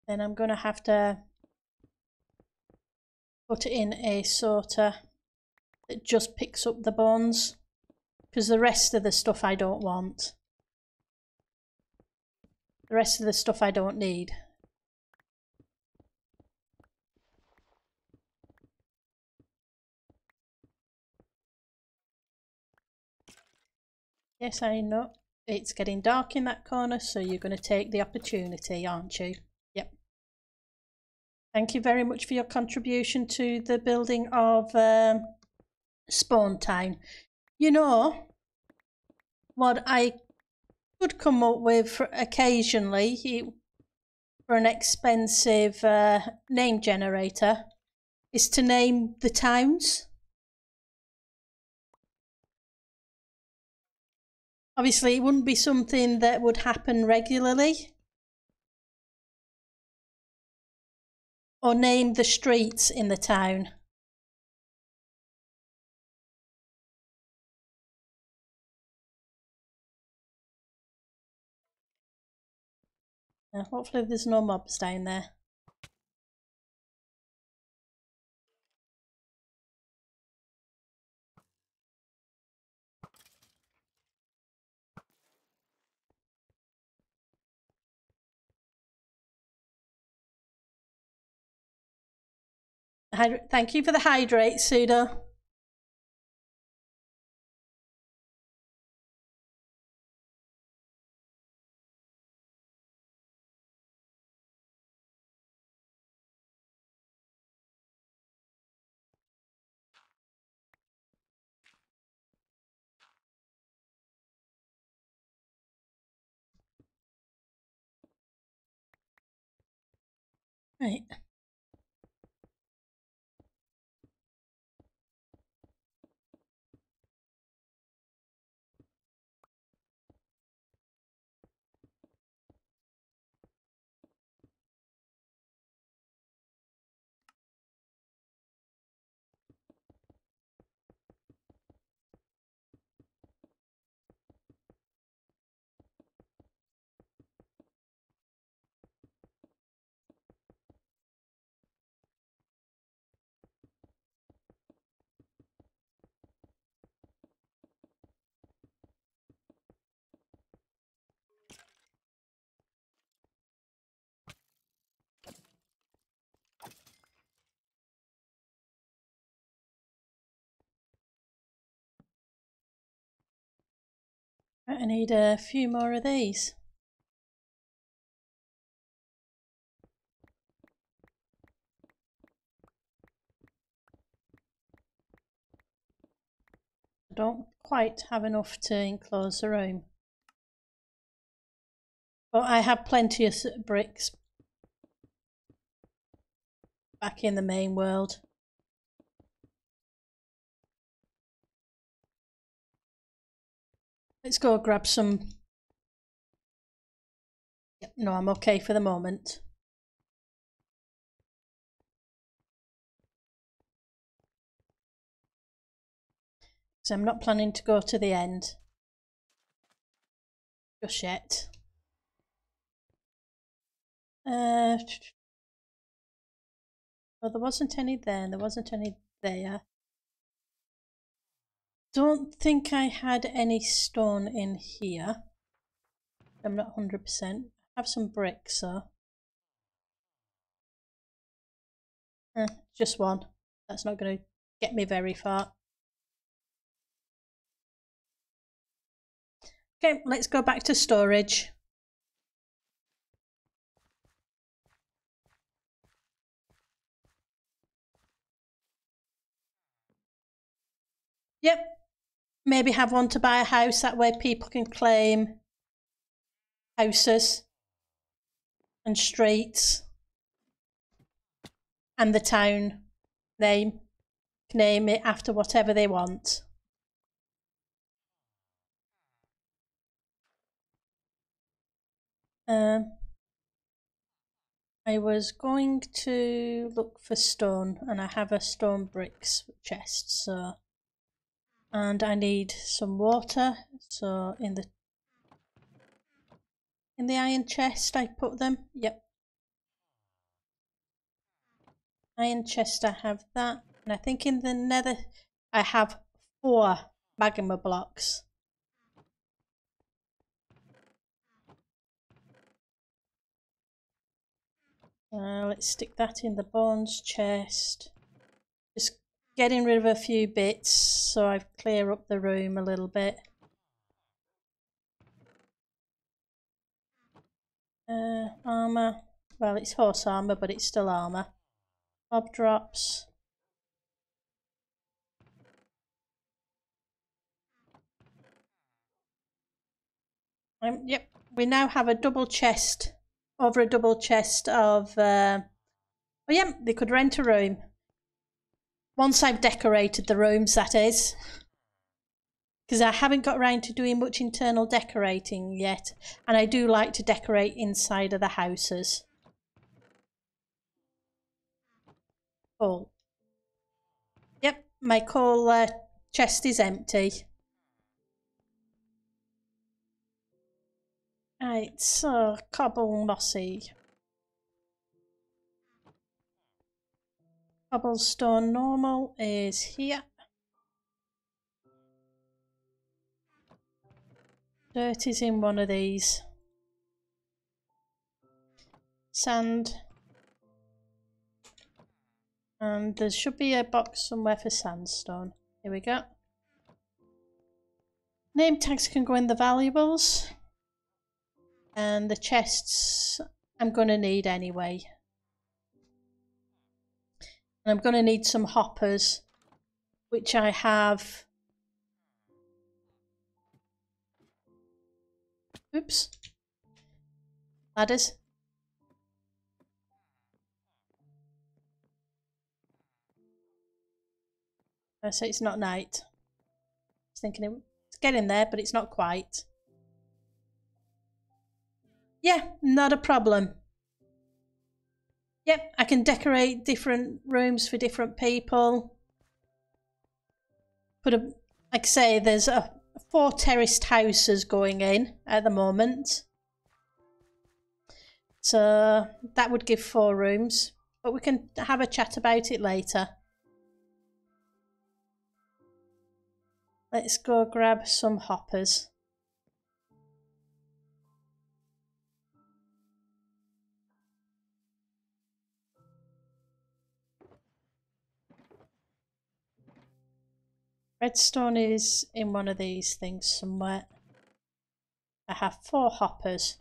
Then I'm going to have to put in a sorter that just picks up the bones, because the rest of the stuff I don't want. The rest of the stuff I don't need. Yes, I know. It's getting dark in that corner, so you're going to take the opportunity, aren't you? Yep. Thank you very much for your contribution to the building of Spawn Town. You know, what I could come up with for occasionally for an expensive name generator is to name the towns. Obviously, it wouldn't be something that would happen regularly. Or name the streets in the town. Hopefully there's no mobs down there. Thank you for the hydrate, Pseudo. Right. I need a few more of these. I don't quite have enough to enclose the room. But I have plenty of bricks back in the main world. Let's go grab some. Yep, no, I'm okay for the moment. So I'm not planning to go to the end just yet. Well, there wasn't any there, and there wasn't any there. Don't think I had any stone in here. I'm not 100%. I have some bricks, so. Just one. That's not going to get me very far. Okay, let's go back to storage. Yep, maybe have one to buy a house, that way people can claim houses and streets and the town name, name it after whatever they want. I was going to look for stone, and I have a stone bricks chest, so, and I need some water, so in the iron chest I put them. Yep, iron chest, I have that, and I think in the nether I have 4 magma blocks. Let's stick that in the bones chest. Just getting rid of a few bits so I clear up the room a little bit. Armour. Well, it's horse armour, but it's still armour. Mob drops. Yep, we now have a double chest. Over a double chest of... oh yeah, they could rent a room. Once I've decorated the rooms, that is. Because I haven't got around to doing much internal decorating yet. And I do like to decorate inside of the houses. Cool. Yep, my coal chest is empty. Right, so cobble mossy. Cobblestone normal is here. Dirt is in one of these. Sand. And there should be a box somewhere for sandstone. Here we go. Name tags can go in the valuables. And the chests I'm going to need anyway. And I'm going to need some hoppers, which I have. Oops. Ladders. I say it's not night. I was thinking it's getting there, but it's not quite. Yeah, not a problem. Yep, I can decorate different rooms for different people. Like I say, there's 4 terraced houses going in at the moment. So that would give 4 rooms, but we can have a chat about it later. Let's go grab some hoppers. Redstone is in one of these things somewhere. I have 4 hoppers.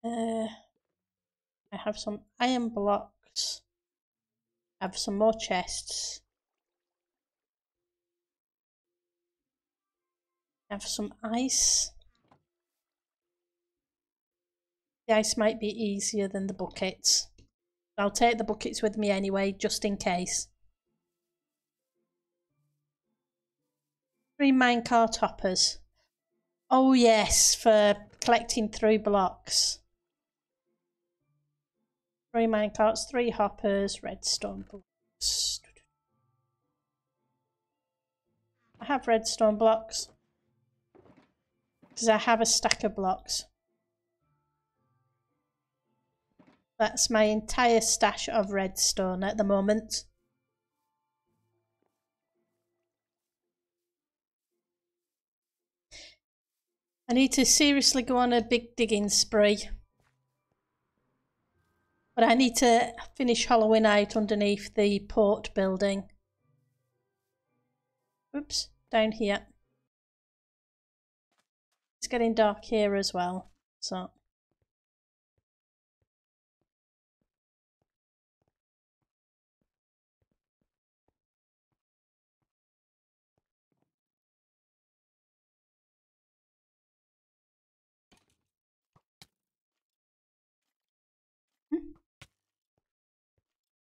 I have some iron blocks. I have some more chests. I have some ice. The ice might be easier than the buckets. I'll take the buckets with me anyway, just in case. 3 minecart hoppers. Oh yes, for collecting through blocks. 3 minecarts, 3 hoppers, redstone blocks. I have redstone blocks because I have a stack of blocks. That's my entire stash of redstone at the moment. I need to seriously go on a big digging spree. But I need to finish hollowing out underneath the port building. Oops, down here. It's getting dark here as well, so.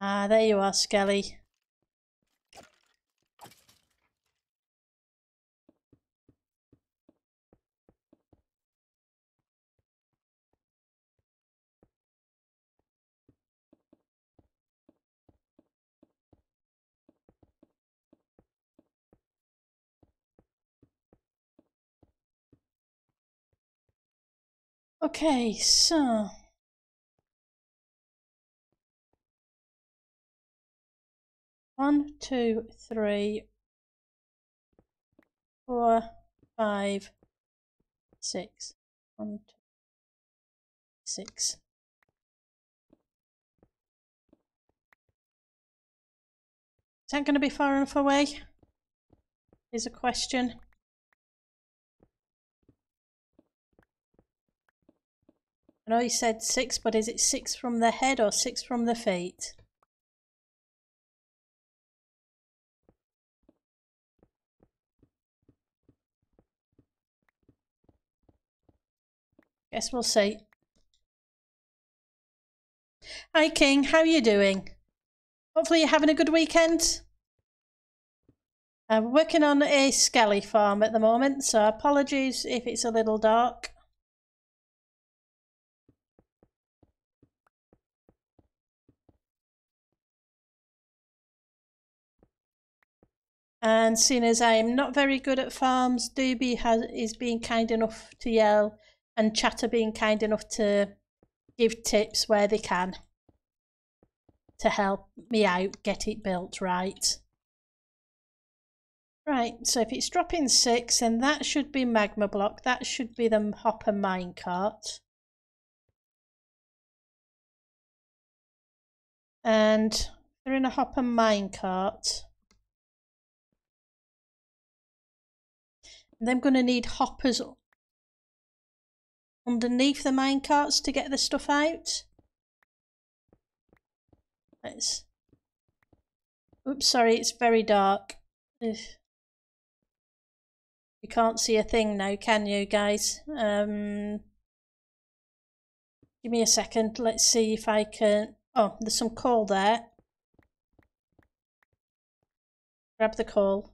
Ah, there you are, Skelly. Okay, so. One, two, three, 4, 5, 6. 1, 2, 6. Is that going to be far enough away? Is a question. I know you said 6, but is it 6 from the head or 6 from the feet? Guess we'll see. Hi King, how are you doing? Hopefully you're having a good weekend. I'm working on a skelly farm at the moment, so apologies if it's a little dark. And seeing as I am not very good at farms, Doobie is being kind enough to yell, and Chatter being kind enough to give tips where they can to help me out get it built right. Right, so if it's dropping 6, then that should be magma block. That should be the hopper minecart. And they're in a hopper minecart. And I'm going to need hoppers underneath the minecarts to get the stuff out. Oops, sorry, it's very dark. Ugh. You can't see a thing now, can you guys? Give me a second. Let's see if I can. Oh, there's some coal there. Grab the coal.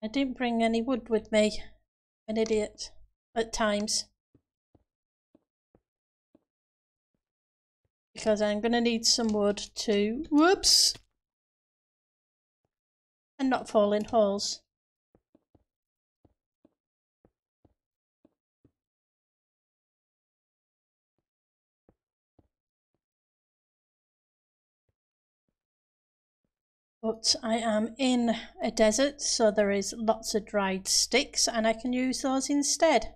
I didn't bring any wood with me. An idiot at times. Because I'm going to need some wood to, whoops, and not fall in holes. But I am in a desert, so there is lots of dried sticks and I can use those instead.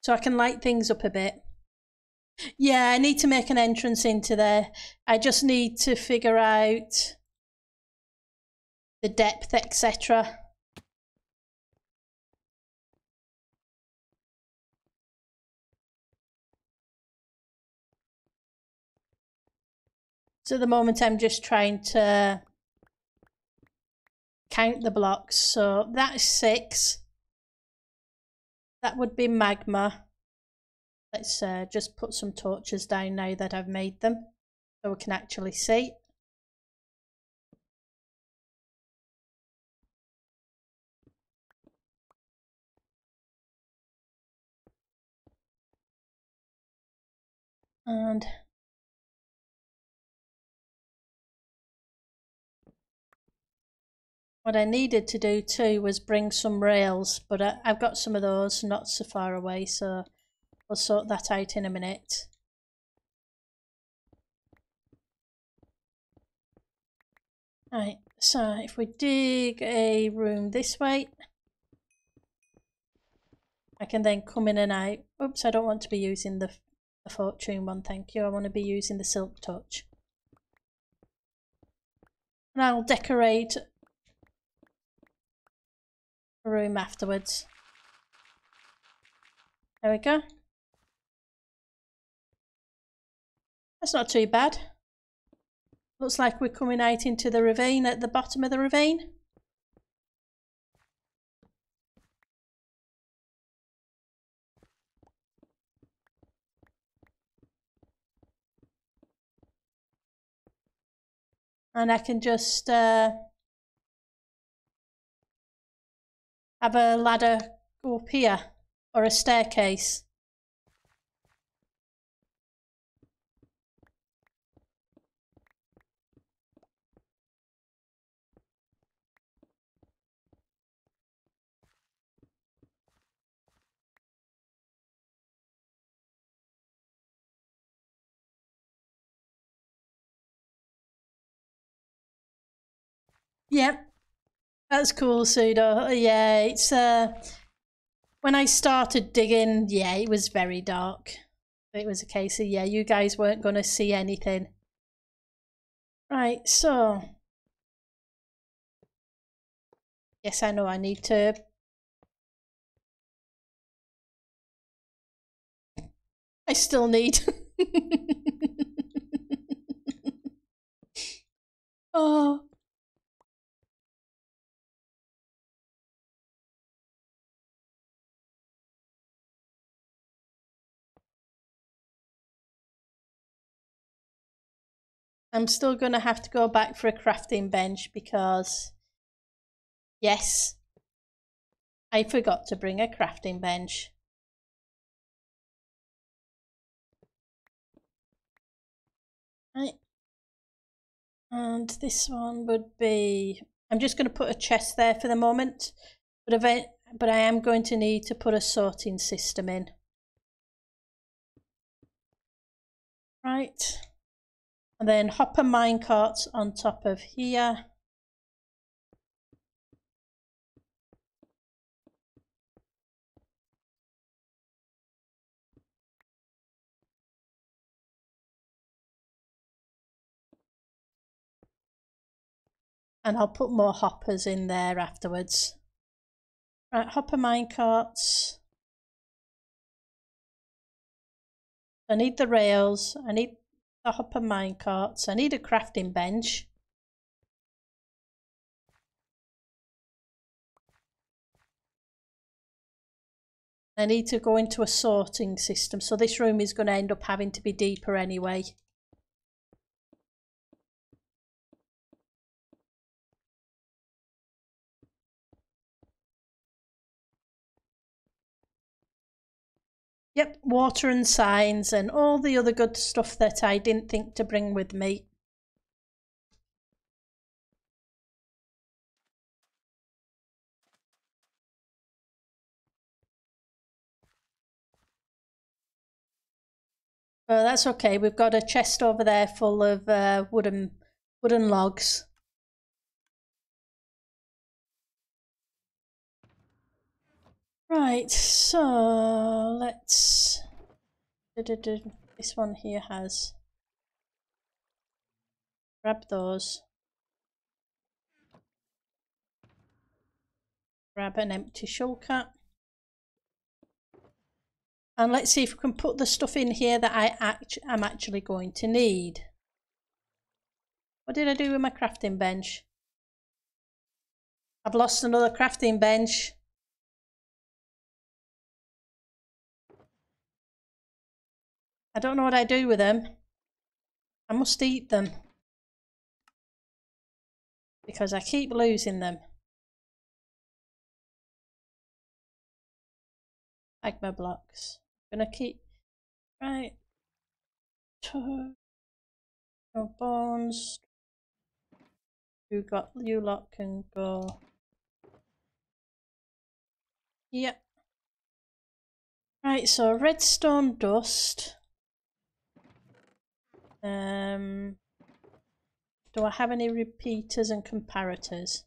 So I can light things up a bit. Yeah, I need to make an entrance into there. I just need to figure out the depth, etc. So at the moment I'm just trying to count the blocks. So that is 6. That would be magma. Let's just put some torches down now that I've made them so we can actually see. And what I needed to do too was bring some rails, but I've got some of those not so far away, so we'll sort that out in a minute. Right, so if we dig a room this way, I can then come in and out. Oops, I don't want to be using the fortune one, thank you. I want to be using the silk touch. And I'll decorate a room afterwards. There we go. That's not too bad. Looks like we're coming out into the ravine at the bottom of the ravine. And I can just have a ladder go up here, or a staircase. Yep, that's cool, Pseudo. Yeah, it's when I started digging, yeah, it was very dark. It was a case of, yeah, you guys weren't going to see anything. Right, so yes, I know I need to. I still need. Oh. I'm still going to have to go back for a crafting bench because, yes, I forgot to bring a crafting bench. Right. And this one would be, I'm just going to put a chest there for the moment, but I am going to need to put a sorting system in. Right. And then hopper minecarts on top of here. And I'll put more hoppers in there afterwards. Right, hopper minecarts. I need the rails, I need the hopper minecarts, I need a crafting bench. I need to go into a sorting system, so this room is going to end up having to be deeper anyway. Yep, water and signs and all the other good stuff that I didn't think to bring with me. But that's okay. We've got a chest over there full of wooden logs. Right, so let's... This one here has... Grab those. Grab an empty shell cap. And let's see if we can put the stuff in here that I'm actually going to need. What did I do with my crafting bench? I've lost another crafting bench. I don't know what I do with them. I must eat them. Because I keep losing them. Magma blocks. I'm gonna keep... Right. No bones. You lot can go. Yep. Right, so redstone dust. Do I have any repeaters and comparators?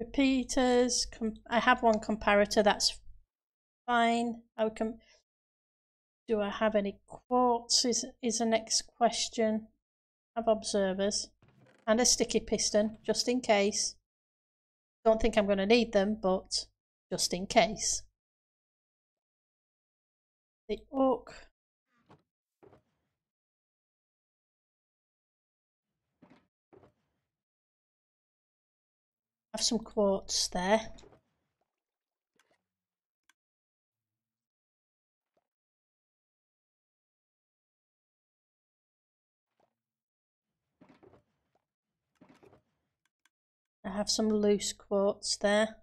Repeaters, I have one comparator, that's fine. Do I have any quartz is the next question. I have observers and a sticky piston, just in case. Don't think I'm going to need them, but just in case. The oak. Have some quartz there. I have some loose quartz there.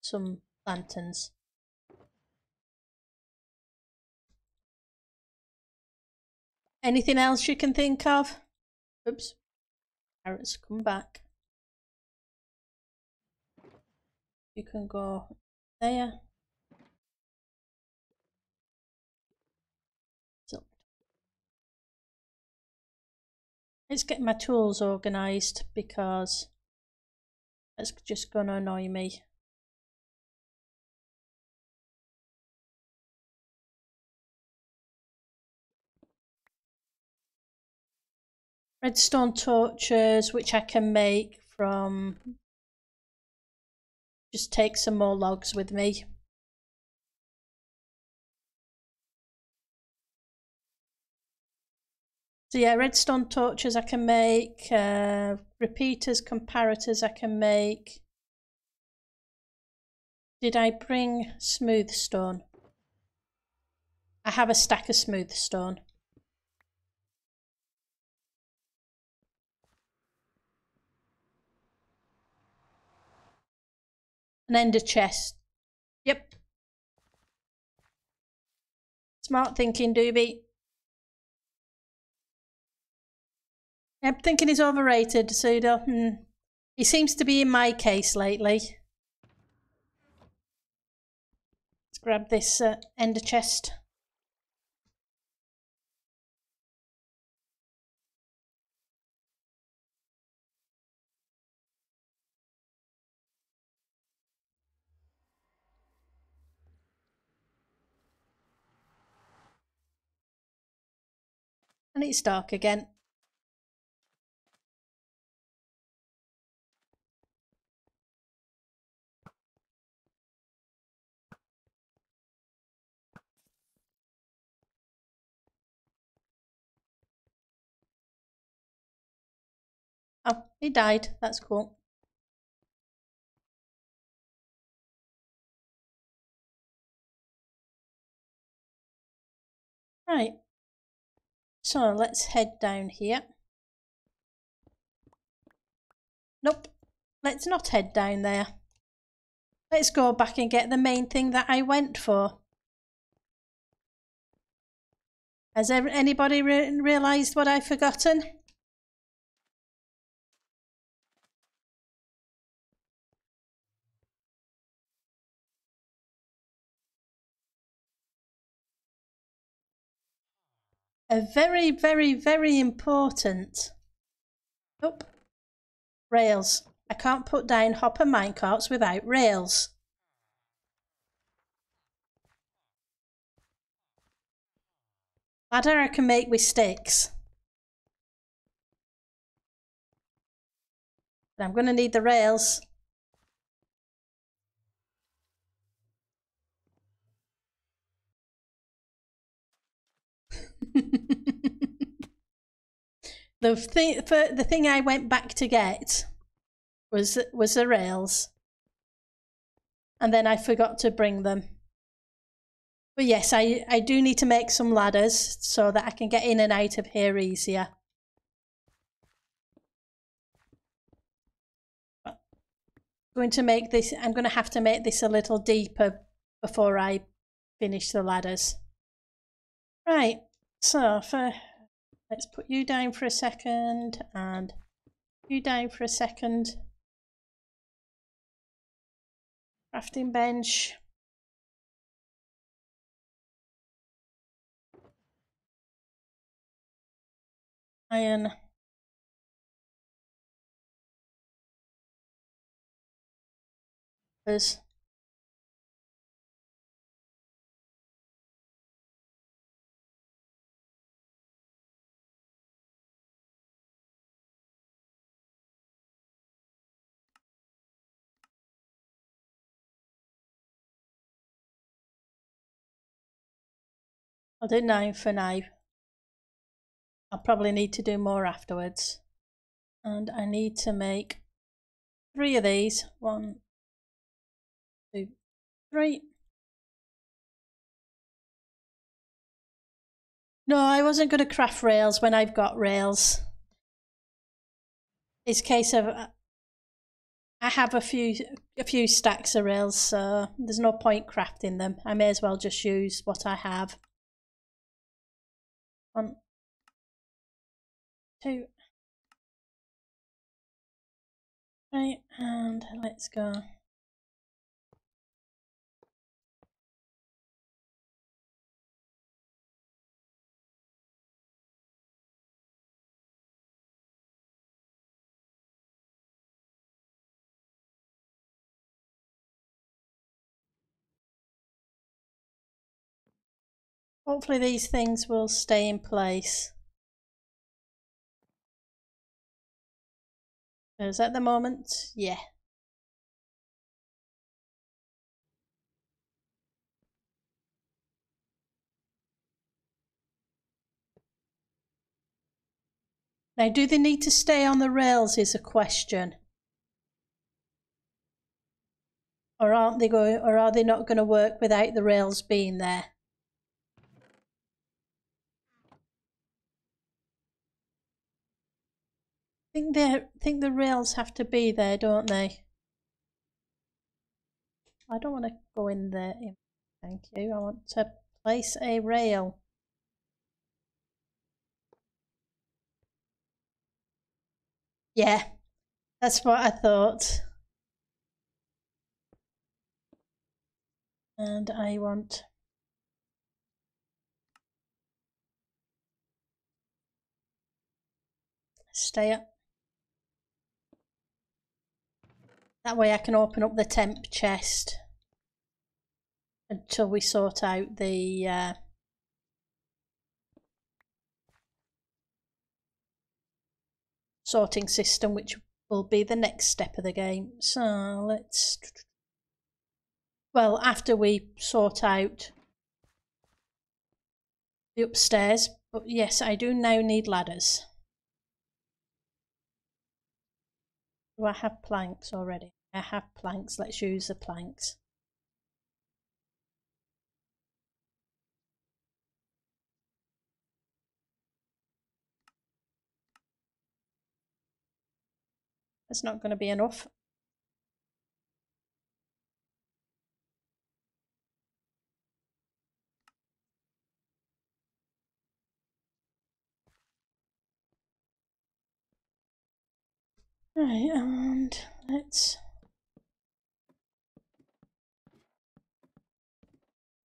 Some lanterns. Anything else you can think of? Oops. Carrots, come back. You can go there. So let's get my tools organised because that's just going to annoy me. Redstone torches, which I can make from... Just take some more logs with me. So yeah, redstone torches I can make, repeaters, comparators I can make. Did I bring smooth stone? I have a stack of smooth stone. An ender chest. Yep. Smart thinking, Doobie. Yep, thinking he's overrated, Pseudo. He seems to be in my case lately. Let's grab this ender chest. And it's dark again. Oh, he died. That's cool. Right. So let's head down here. Nope. Let's not head down there. Let's go back and get the main thing that I went for. Has anybody realised what I've forgotten? a very, very, very important. Oh, rails. I can't put down hopper minecarts without rails. Ladder I can make with sticks. But I'm going to need the rails. The thing I went back to get was the rails, and then I forgot to bring them. But yes, I do need to make some ladders so that I can get in and out of here easier. I'm going to have to make this a little deeper before I finish the ladders. Right, so let's put you down for a second and you down for a second. Crafting bench. Iron. There's I'll do 9 for now. I'll probably need to do more afterwards. And I need to make 3 of these. 1, 2, 3. No, I wasn't going to craft rails when I've got rails. It's a case of I have a few stacks of rails, so there's no point crafting them. I may as well just use what I have. 1, 2, 3, and let's go. Hopefully these things will stay in place. Because at the moment, yeah. Now, do they need to stay on the rails is a question. Or are they not going to work without the rails being there? I think the rails have to be there, don't they? I don't want to go in there. Thank you. I want to place a rail. Yeah, that's what I thought. And I want stay up. That way I can open up the temp chest until we sort out the sorting system, which will be the next step of the game. So let's, well, after we sort out the upstairs, but yes, I do now need ladders. Do I have planks already? I have planks. Let's use the planks. That's not going to be enough. Right, and let's...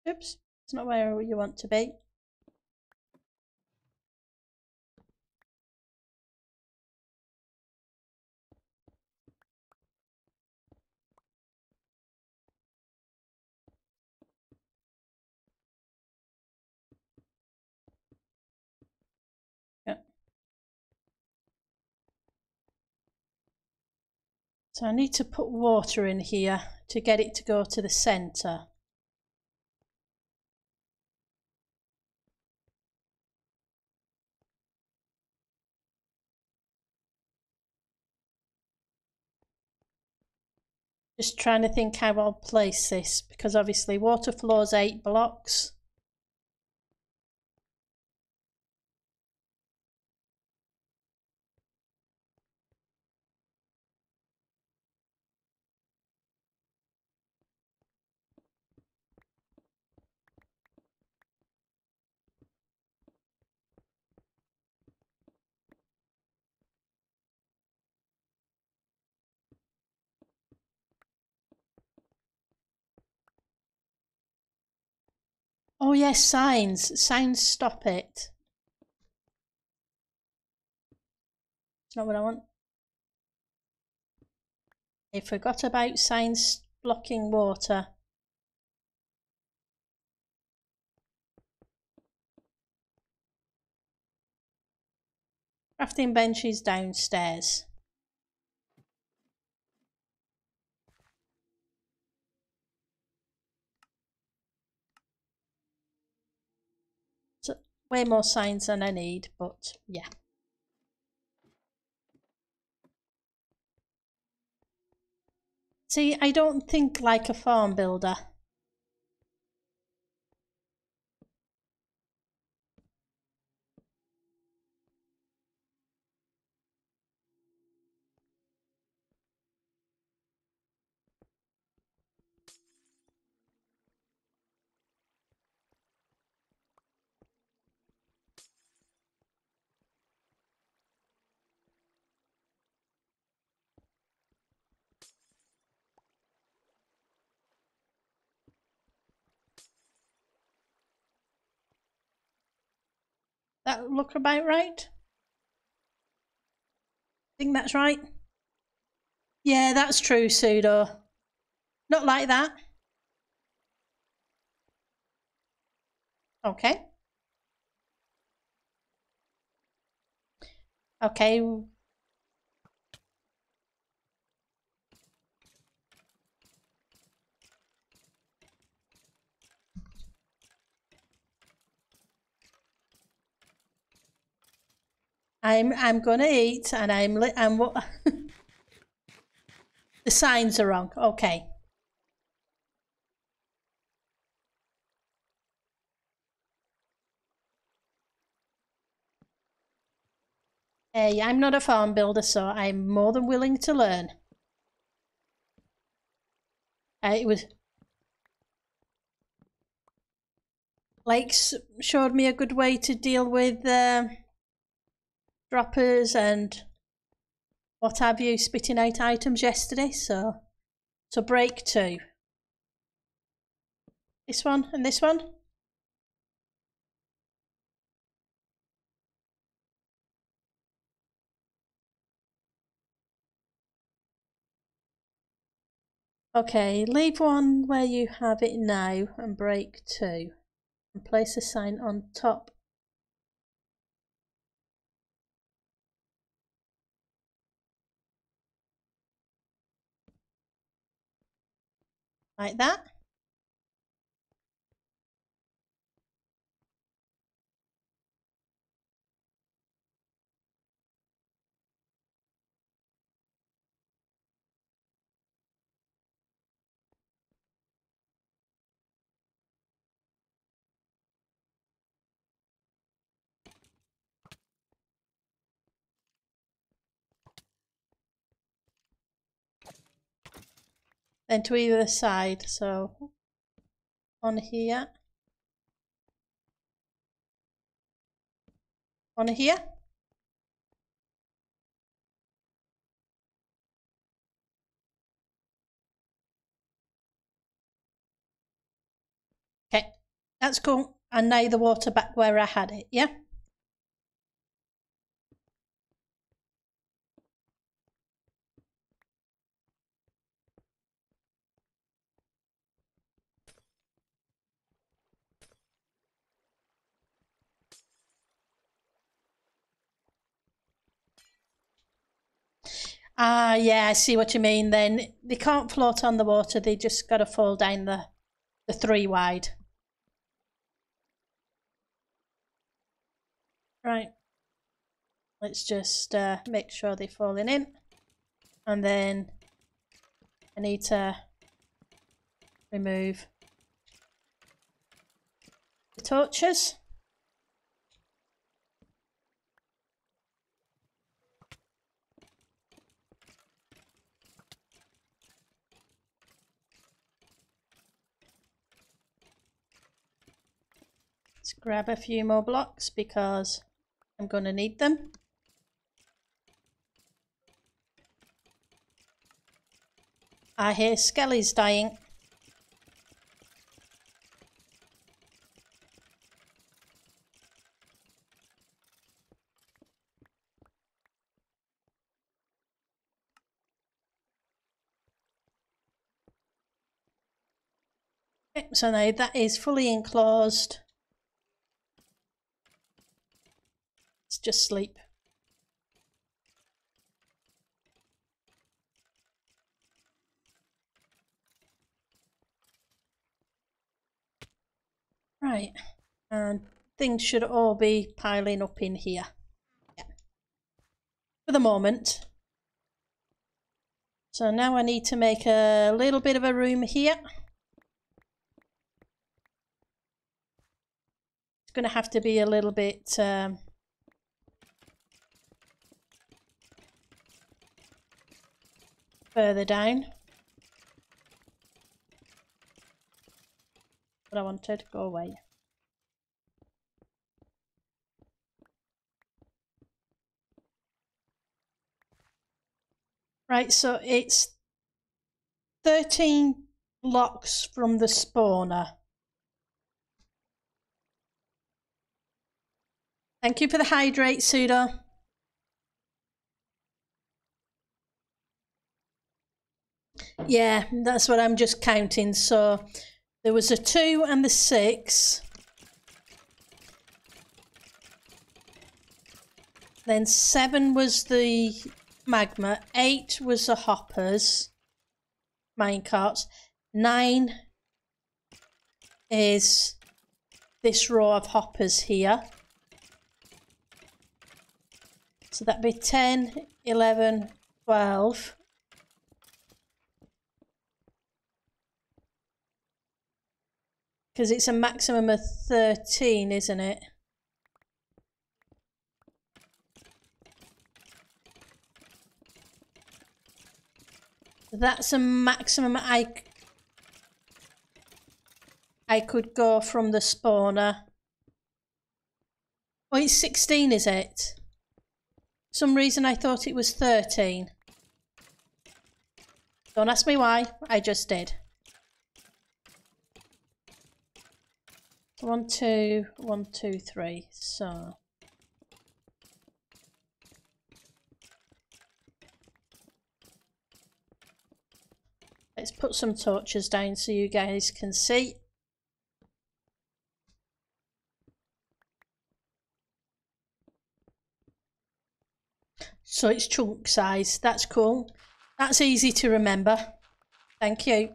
Oops, it's not where you want to be. So I need to put water in here to get it to go to the centre. Just trying to think how I'll place this, because obviously water flows 8 blocks. Oh yes, signs. Signs stop it. It's not what I want. I forgot about signs blocking water. Crafting bench is downstairs. So, way more signs than I need, but yeah. See, I don't think like a farm builder. That look about right? Think that's right? Yeah, that's true, Pseudo. Not like that. Okay. Okay. I'm gonna eat, and I'm what? The signs are wrong. Okay. Hey, I'm not a farm builder, so I'm more than willing to learn. It was Lakes showed me a good way to deal with droppers and what have you, spitting out items yesterday. So break 2. This one and this one. Okay, leave one where you have it now and break 2. And place a sign on top. Like that. Then to either side, so on here, on here. Okay, that's cool. And now the water back where I had it, yeah? Ah, yeah, I see what you mean then. They can't float on the water, they just got to fall down the 3 wide. Right. Let's just make sure they're falling in. And then I need to remove the torches. Let's grab a few more blocks because I'm going to need them. I hear skellies dying. Okay, so now that is fully enclosed. Let's just sleep. Right, and things should all be piling up in here. Yeah. For the moment. So now I need to make a little bit of a room here. It's going to have to be a little bit further down. But I wanted to go away. Right, so it's 13 blocks from the spawner. Thank you for the hydrate, Pseudo. Yeah, that's what I'm just counting. So there was a 2 and the 6. Then 7 was the magma. 8 was the hoppers, minecarts. 9 is this row of hoppers here. So that'd be 10, 11, 12. Because it's a maximum of 13, isn't it? That's a maximum I could go from the spawner. Oh, it's 16, is it? For some reason I thought it was 13. Don't ask me why, I just did. 1, 2, 1, 2, 3. So let's put some torches down so you guys can see. So it's chunk size. That's cool. That's easy to remember. Thank you.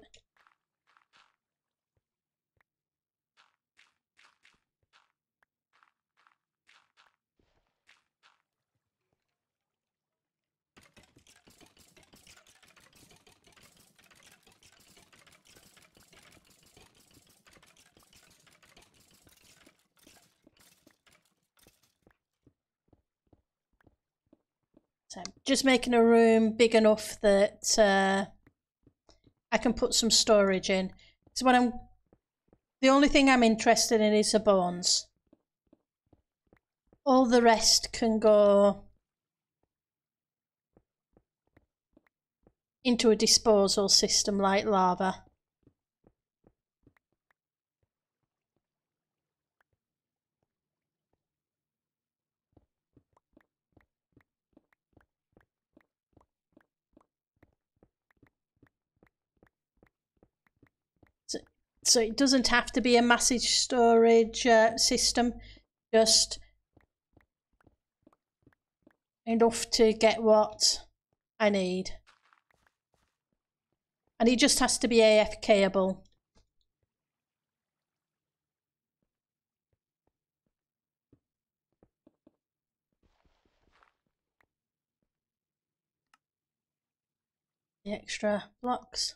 So just making a room big enough that I can put some storage in. So the only thing I'm interested in is the bones. All the rest can go into a disposal system like lava. So it doesn't have to be a massive storage system, just enough to get what I need. And it just has to be AFKable. The extra blocks.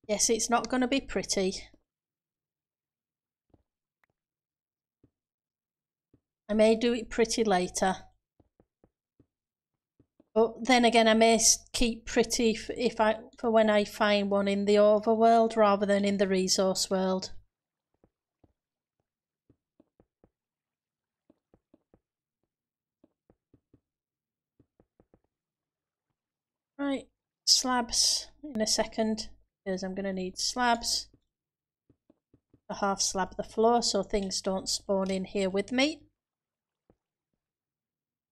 Yes, it's not going to be pretty. I may do it pretty later. But then again, I may keep pretty for when I find one in the overworld rather than in the resource world. Right, slabs in a second, because I'm going to need slabs to half slab the floor so things don't spawn in here with me.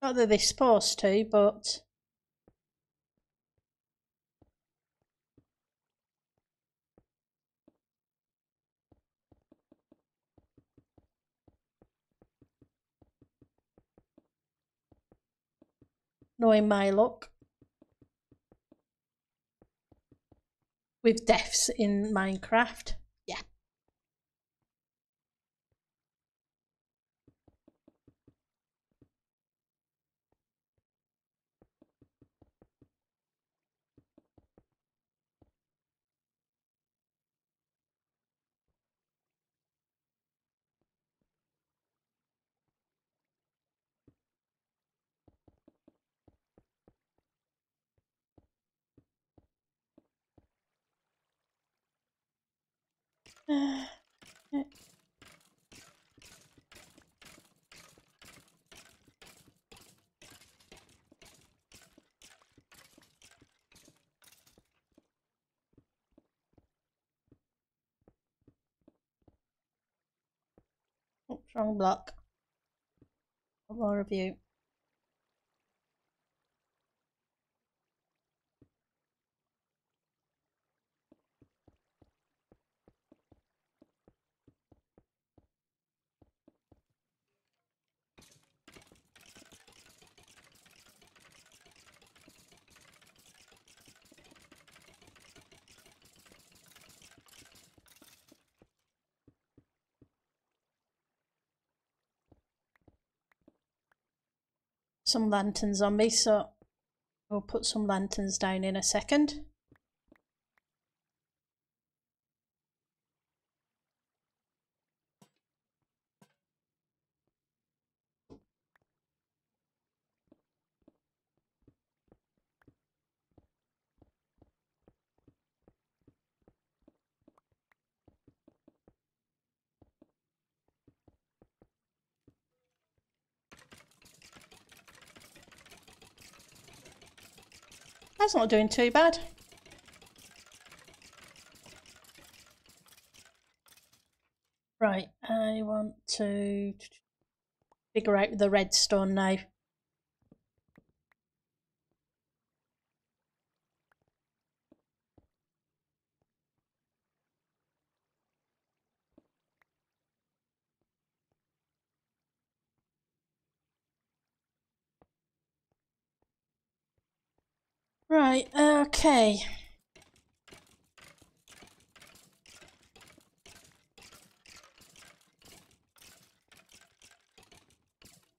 Not that they're supposed to, but knowing my luck with deaths in Minecraft, yeah. Oops, wrong block. More of you. Some lanterns on me, so we'll put some lanterns down in a second. That's not doing too bad. Right, I want to figure out the redstone now. Right, okay.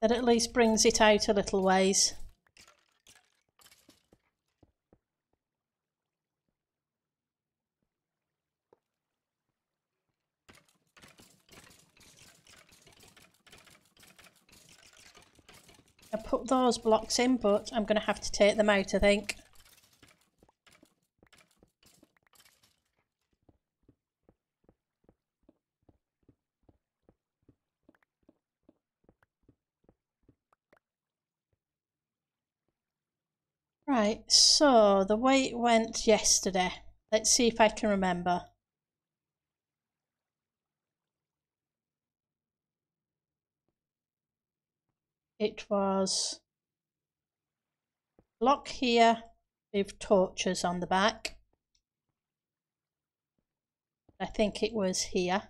That at least brings it out a little ways. I put those blocks in, but I'm going to have to take them out, I think. Right, so the way it went yesterday. Let's see if I can remember. It was block here with torches on the back. I think it was here.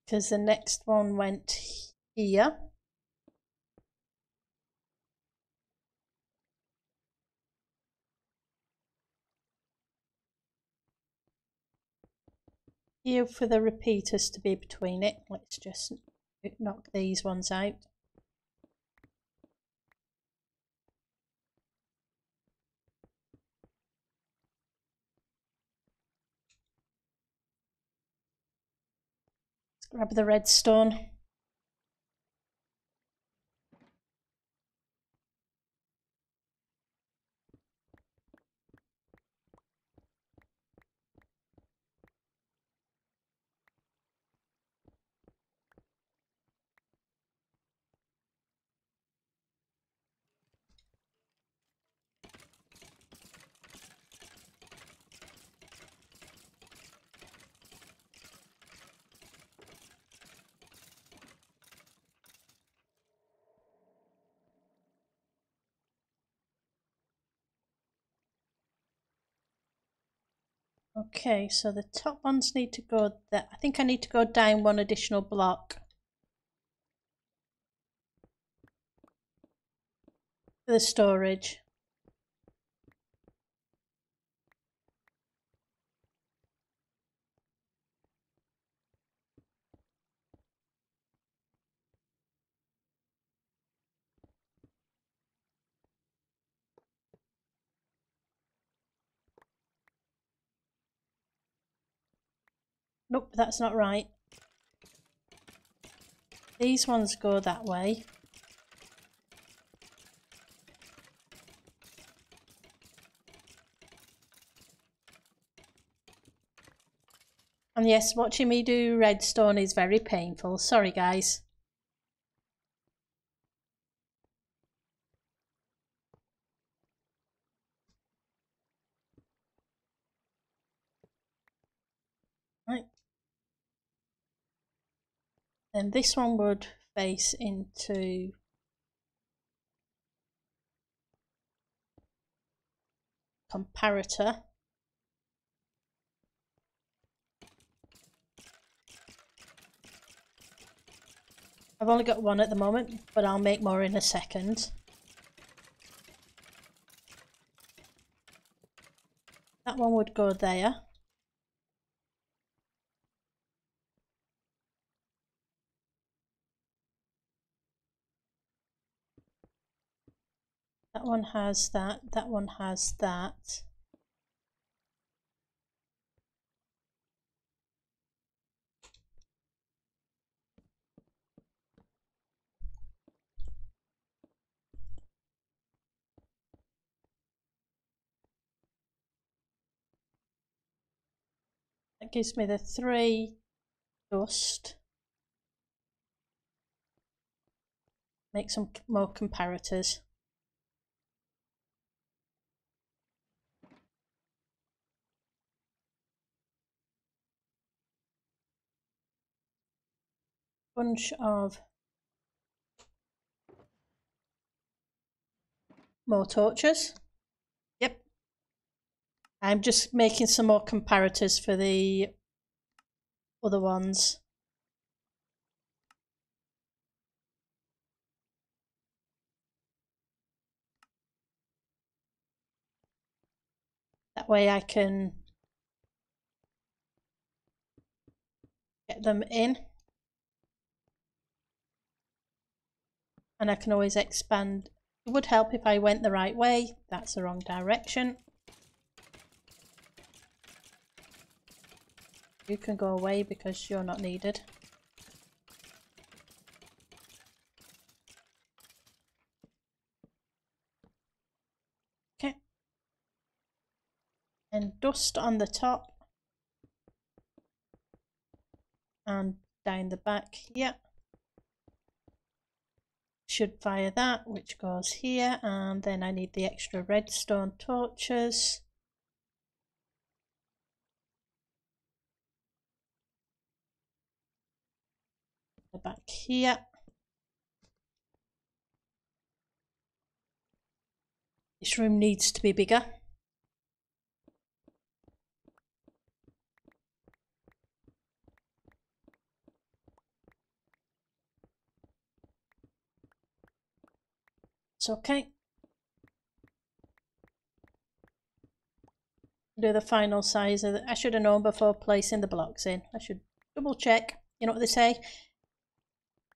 Because the next one went here. here for the repeaters to be between it. Let's just knock these ones out. Let's grab the redstone. Okay, so the top ones need to go there. I think I need to go down one additional block for the storage. Nope, that's not right. These ones go that way. And yes, watching me do redstone is very painful. Sorry, guys. Right. Then this one would face into comparator. I've only got one at the moment, but I'll make more in a second. That one would go there. That one has that, that one has that. That gives me the 3 dust. Make some more comparators. Bunch of more torches. Yep. I'm just making some more comparators for the other ones. That way I can get them in. And I can always expand. It would help if I went the right way. That's the wrong direction. You can go away because you're not needed. Okay. And dust on the top. And down the back here. Should fire that, which goes here, and then I need the extra redstone torches. The back here. This room needs to be bigger. It's okay. Do the final size of I should have known before placing the blocks in. I should double check. You know what they say?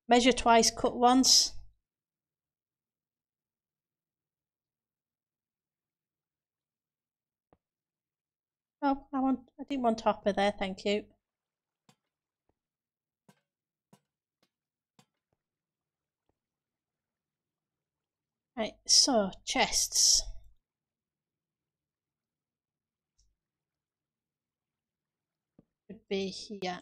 Measure twice, cut once. Oh, I didn't want hopper there, thank you. Right, so chests. Should be here.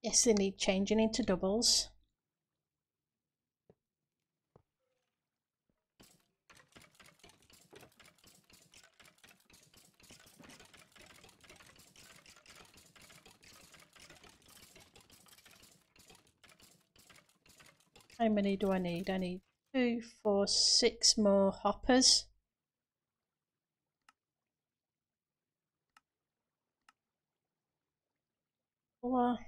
Yes, they need changing into doubles. How many do I need? I need 2, 4, 6 more hoppers. Four.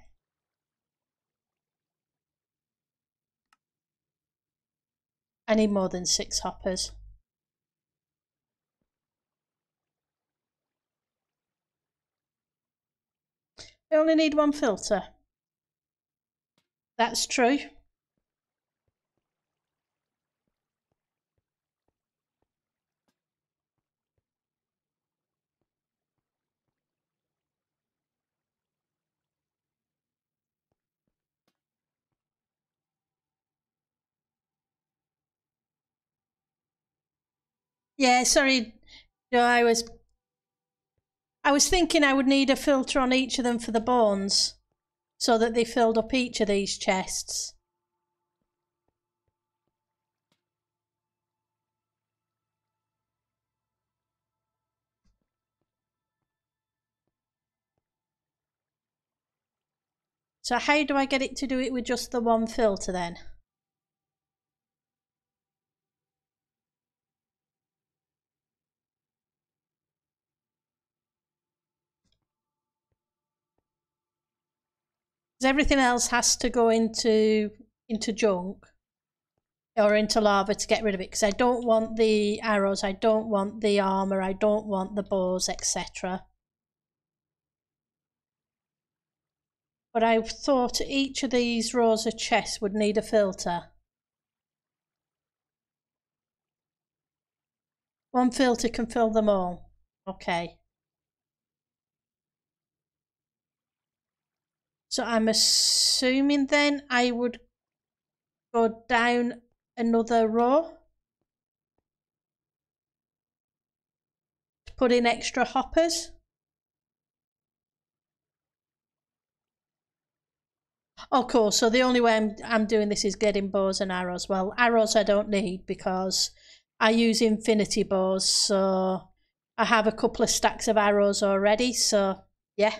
I need more than 6 hoppers. I only need 1 filter. That's true. Yeah, sorry. No, I was thinking I would need a filter on each of them for the bones, so that they filled up each of these chests. So how do I get it to do it with just the 1 filter then? Because everything else has to go into junk or into lava to get rid of it, because I don't want the arrows, I don't want the armour, I don't want the bows, etc. But I thought each of these rows of chests would need a filter. 1 filter can fill them all. Okay. So I'm assuming then I would go down another row to put in extra hoppers. Oh, cool. So the only way I'm doing this is getting bows and arrows. Well, arrows I don't need because I use infinity bows. So I have a couple of stacks of arrows already. So yeah.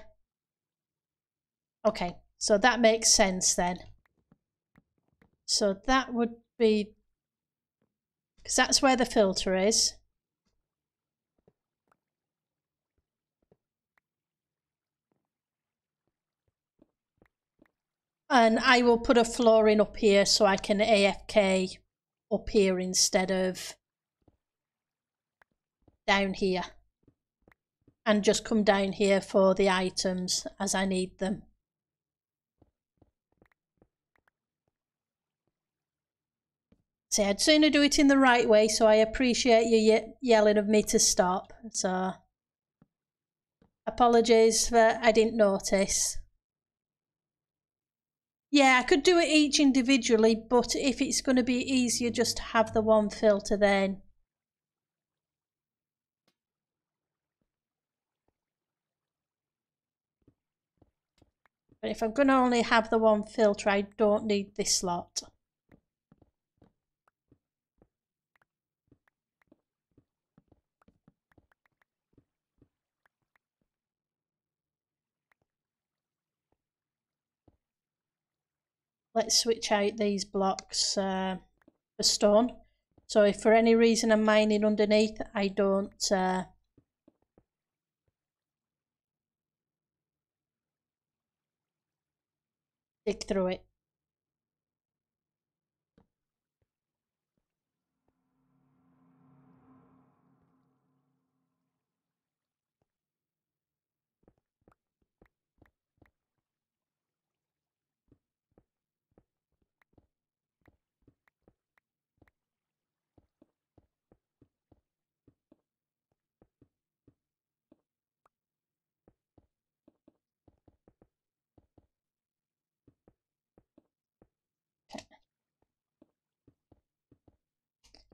Okay. So that makes sense then. So that would be, because that's where the filter is. And I will put a flooring up here so I can AFK up here instead of down here. And just come down here for the items as I need them. See, I'd sooner do it in the right way, so I appreciate you yelling at me to stop. So, apologies for I didn't notice. Yeah, I could do it each individually, but if it's going to be easier just to have the 1 filter then. But if I'm going to only have the 1 filter, I don't need this lot. Let's switch out these blocks for stone. So if for any reason I'm mining underneath, I don't dig through it.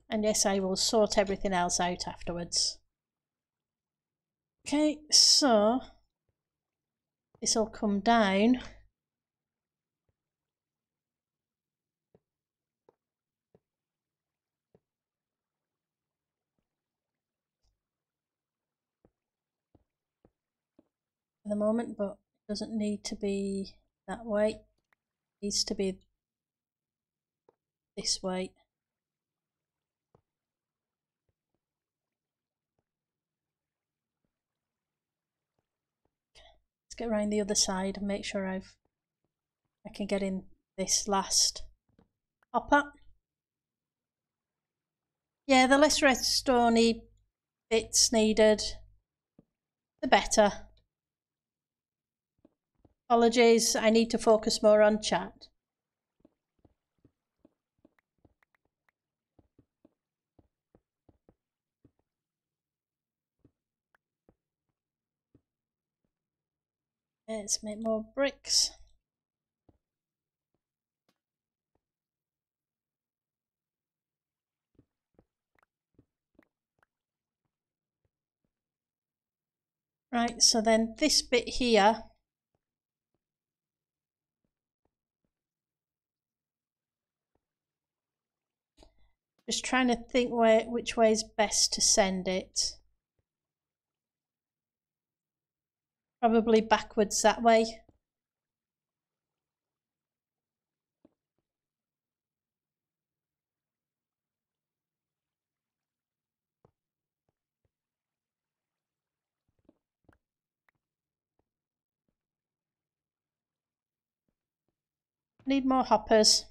And yes, I will sort everything else out afterwards. Okay, so this will come down. At the moment, but it doesn't need to be that way. It needs to be this way. Let's get around the other side and make sure I can get in this last hopper. Yeah, the less redstone-y bits needed, the better. Apologies, I need to focus more on chat. Let's make more bricks. Right, so then this bit here, just trying to think which way is best to send it. Probably backwards that way. Need more hoppers.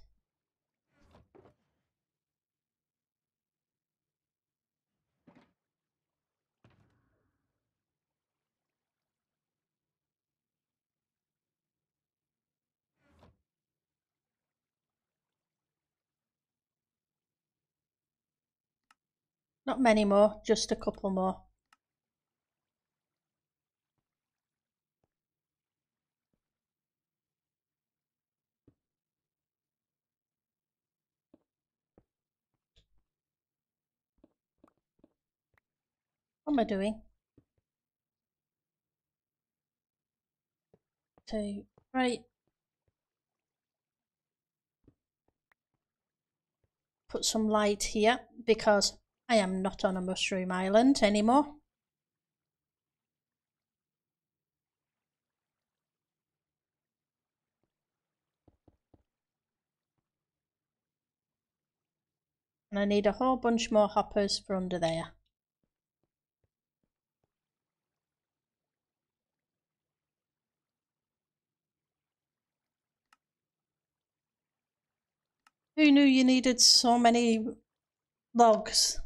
Not many more, just a couple more. What am I doing? 2, 3. Put some light here because I am not on a mushroom island anymore. And I need a whole bunch more hoppers for under there. Who knew you needed so many logs?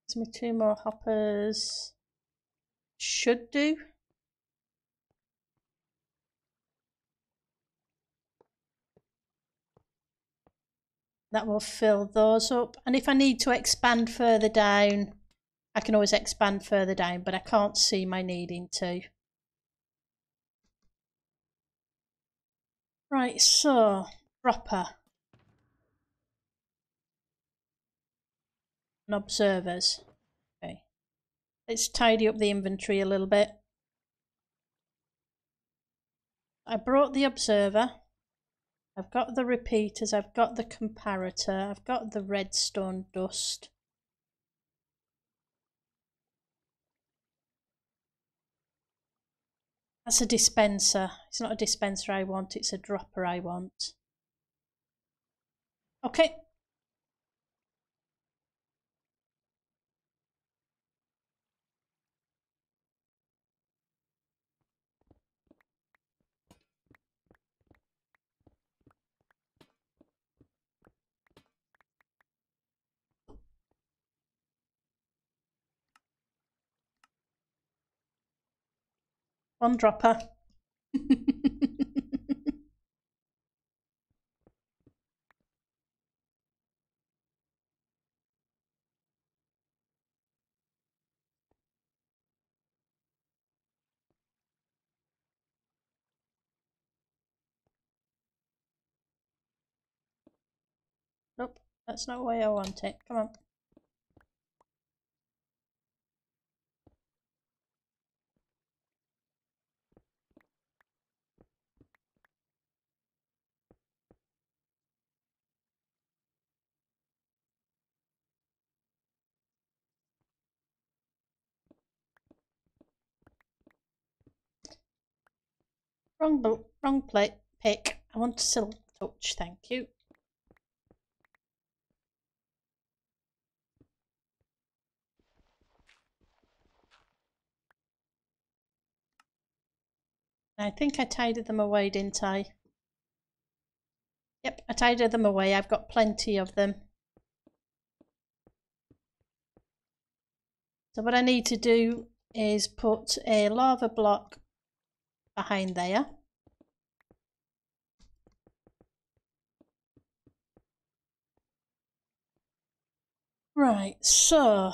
Gives me 2 more hoppers. Should do. That will fill those up. And if I need to expand further down, I can always expand further down, but I can't see my needing to. Right, so dropper and observers. Okay, let's tidy up the inventory a little bit. I brought the observer. I've got the repeaters, I've got the comparator, I've got the redstone dust. That's a dispenser. It's not a dispenser I want, it's a dropper I want. Okay. One dropper. Nope, that's not the way I want it. Come on. Wrong plate pick. I want silk touch, thank you. I think I tidied them away, didn't I? Yep, I tidied them away. I've got plenty of them. So what I need to do is put a lava block behind there. Right, so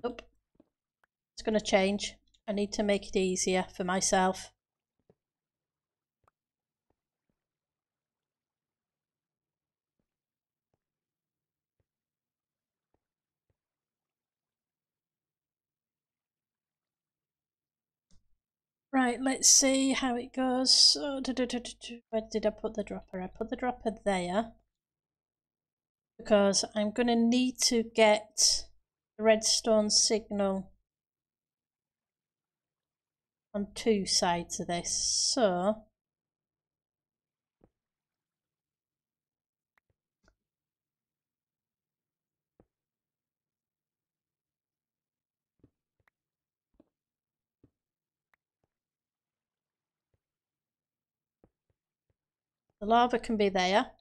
nope, it's going to change. I need to make it easier for myself. Right, let's see how it goes. So, where did I put the dropper? I put the dropper there because I'm going to need to get the redstone signal on two sides of this. So the lava can be there.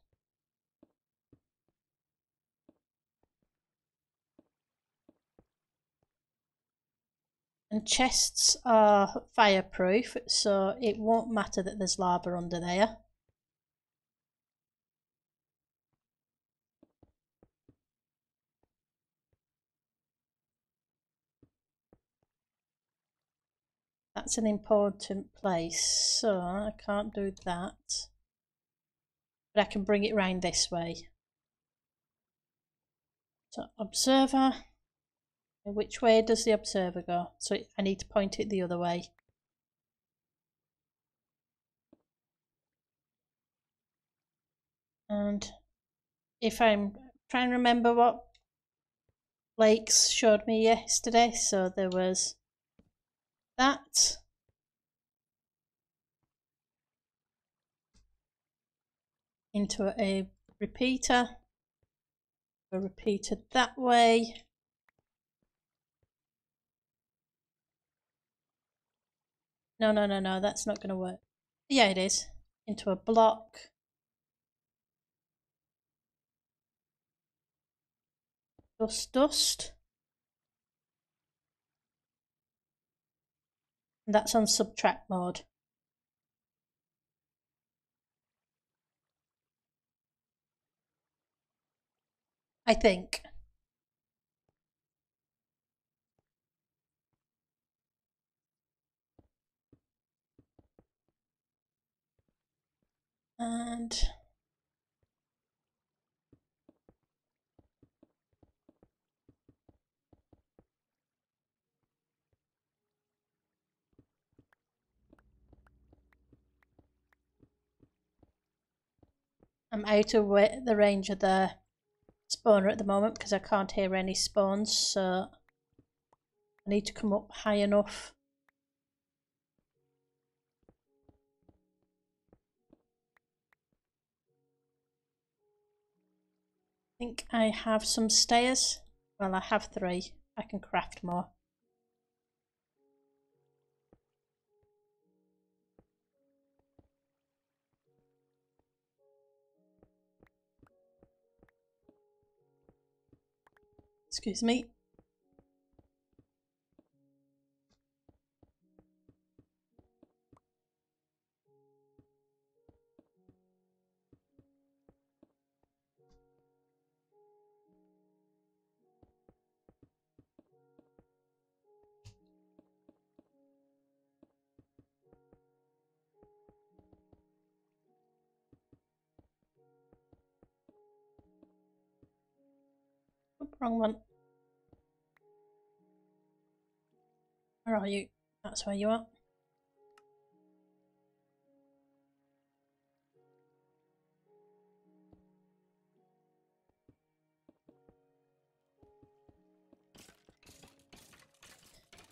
And chests are fireproof, so it won't matter that there's lava under there. That's an important place, so I can't do that. But I can bring it round this way. So observer, which way does the observer go? So I need to point it the other way. And if I'm trying to remember what Lakes showed me yesterday, so there was that. Into a repeater that way. No, that's not going to work. Yeah, it is. Into a block. Dust. And that's on subtract mode. I think. And I'm out of the range of the spawner at the moment because I can't hear any spawns, so I need to come up high enough. I think I have some stairs. Well, I have 3. I can craft more. Excuse me. Oh, wrong one. Where are you? That's where you are.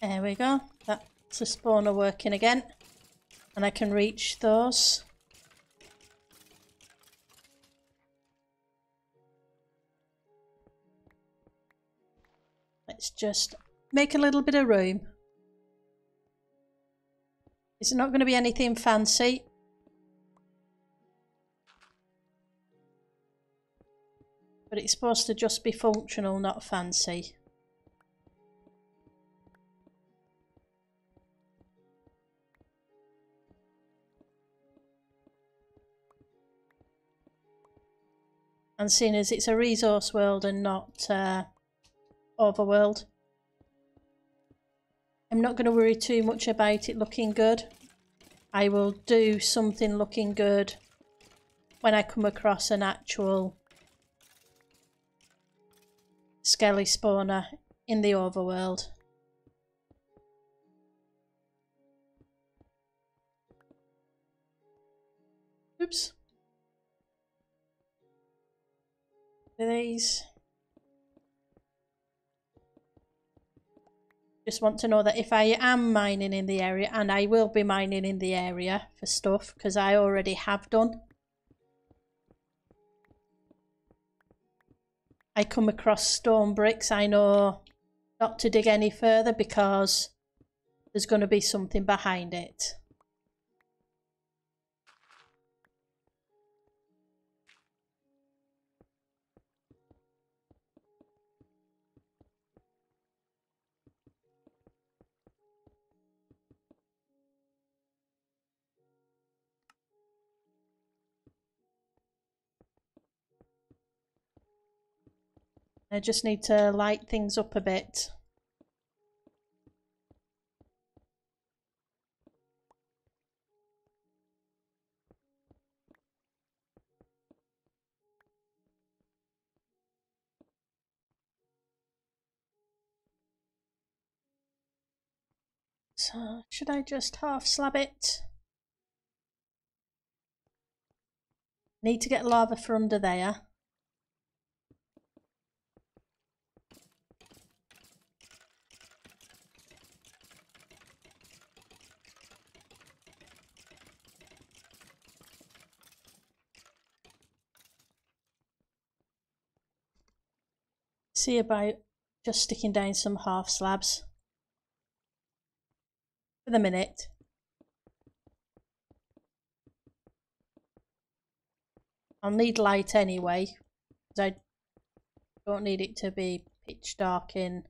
There we go. That's a spawner working again. And I can reach those. Let's just make a little bit of room. It's not going to be anything fancy. But it's supposed to just be functional, not fancy. And seeing as it's a resource world and not overworld, I'm not going to worry too much about it looking good. I will do something looking good when I come across an actual skelly spawner in the overworld. Oops. These. Just want to know that if I am mining in the area, and I will be mining in the area for stuff because I already have done, I come across stone bricks, I know not to dig any further because there's going to be something behind it. I just need to light things up a bit. So, should I just half slab it? Need to get lava for under there. See about just sticking down some half slabs for the minute. I'll need light anyway, because I don't need it to be pitch dark in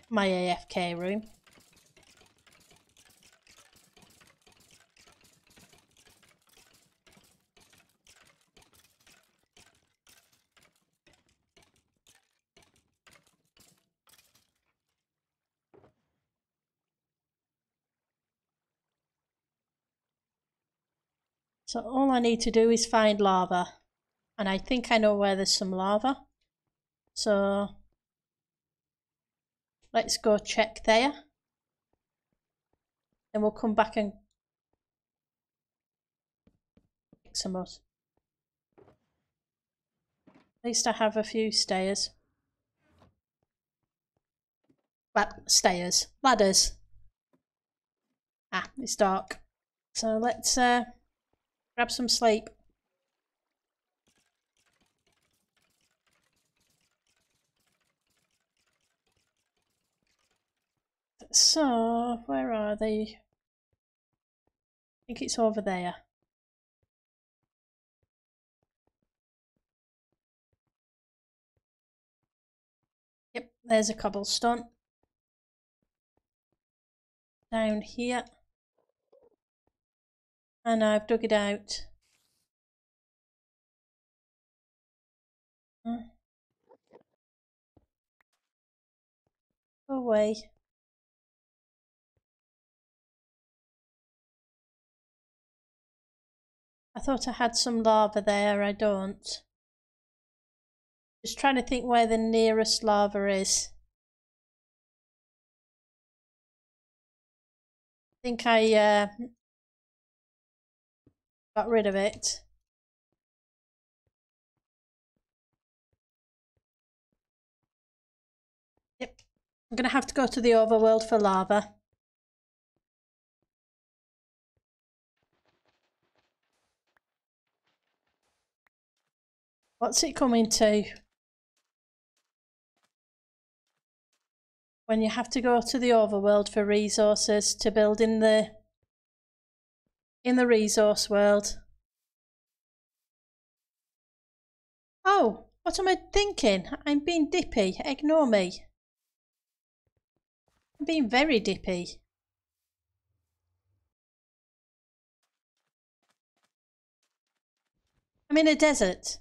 my AFK room. So all I need to do is find lava, and I think I know where there's some lava. So let's go check there. Then we'll come back and pick some up. At least I have a few stairs. Well, stairs. Ladders. Ah, it's dark. So let's grab some sleep. So, where are they? I think it's over there. there's a cobblestone. Down here. And I've dug it out. Go away. I thought I had some lava there, I don't. Just trying to think where the nearest lava is. I think I got rid of it. Yep. I'm going to have to go to the overworld for lava. What's it coming to? When you have to go to the overworld for resources to build in the resource world. Oh, what am I thinking? I'm being dippy. Ignore me. I'm being very dippy. I'm in a desert.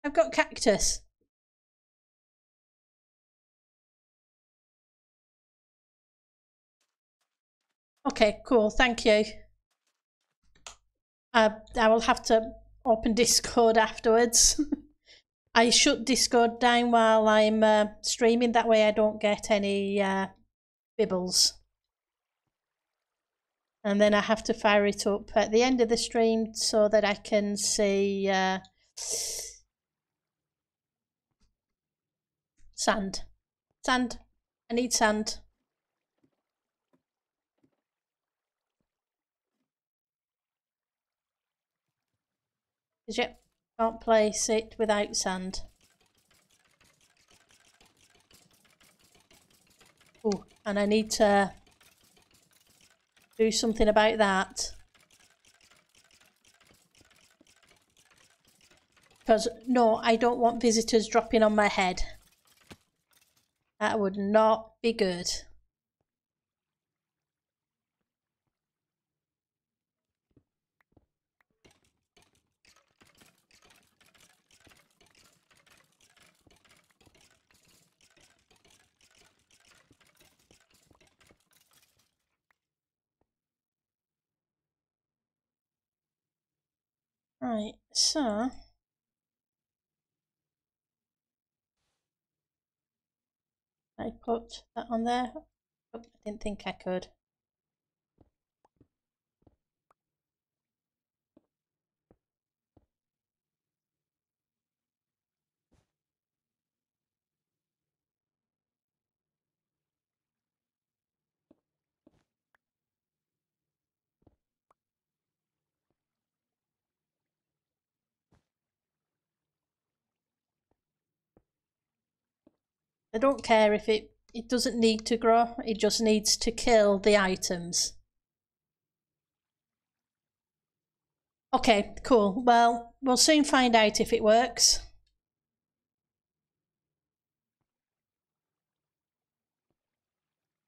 I've got cactus. Okay, cool. Thank you. I will have to open Discord afterwards. I shut Discord down while I'm streaming. That way I don't get any bibbles. And then I have to fire it up at the end of the stream so that I can see sand. Sand. I need sand. Yep, can't place it without sand. Oh, and I need to do something about that. Because, no, I don't want visitors dropping on my head. That would not be good. Right, so I put that on there. Oh, I didn't think I could. I don't care if it doesn't need to grow, it just needs to kill the items. Okay, cool. Well, we'll soon find out if it works.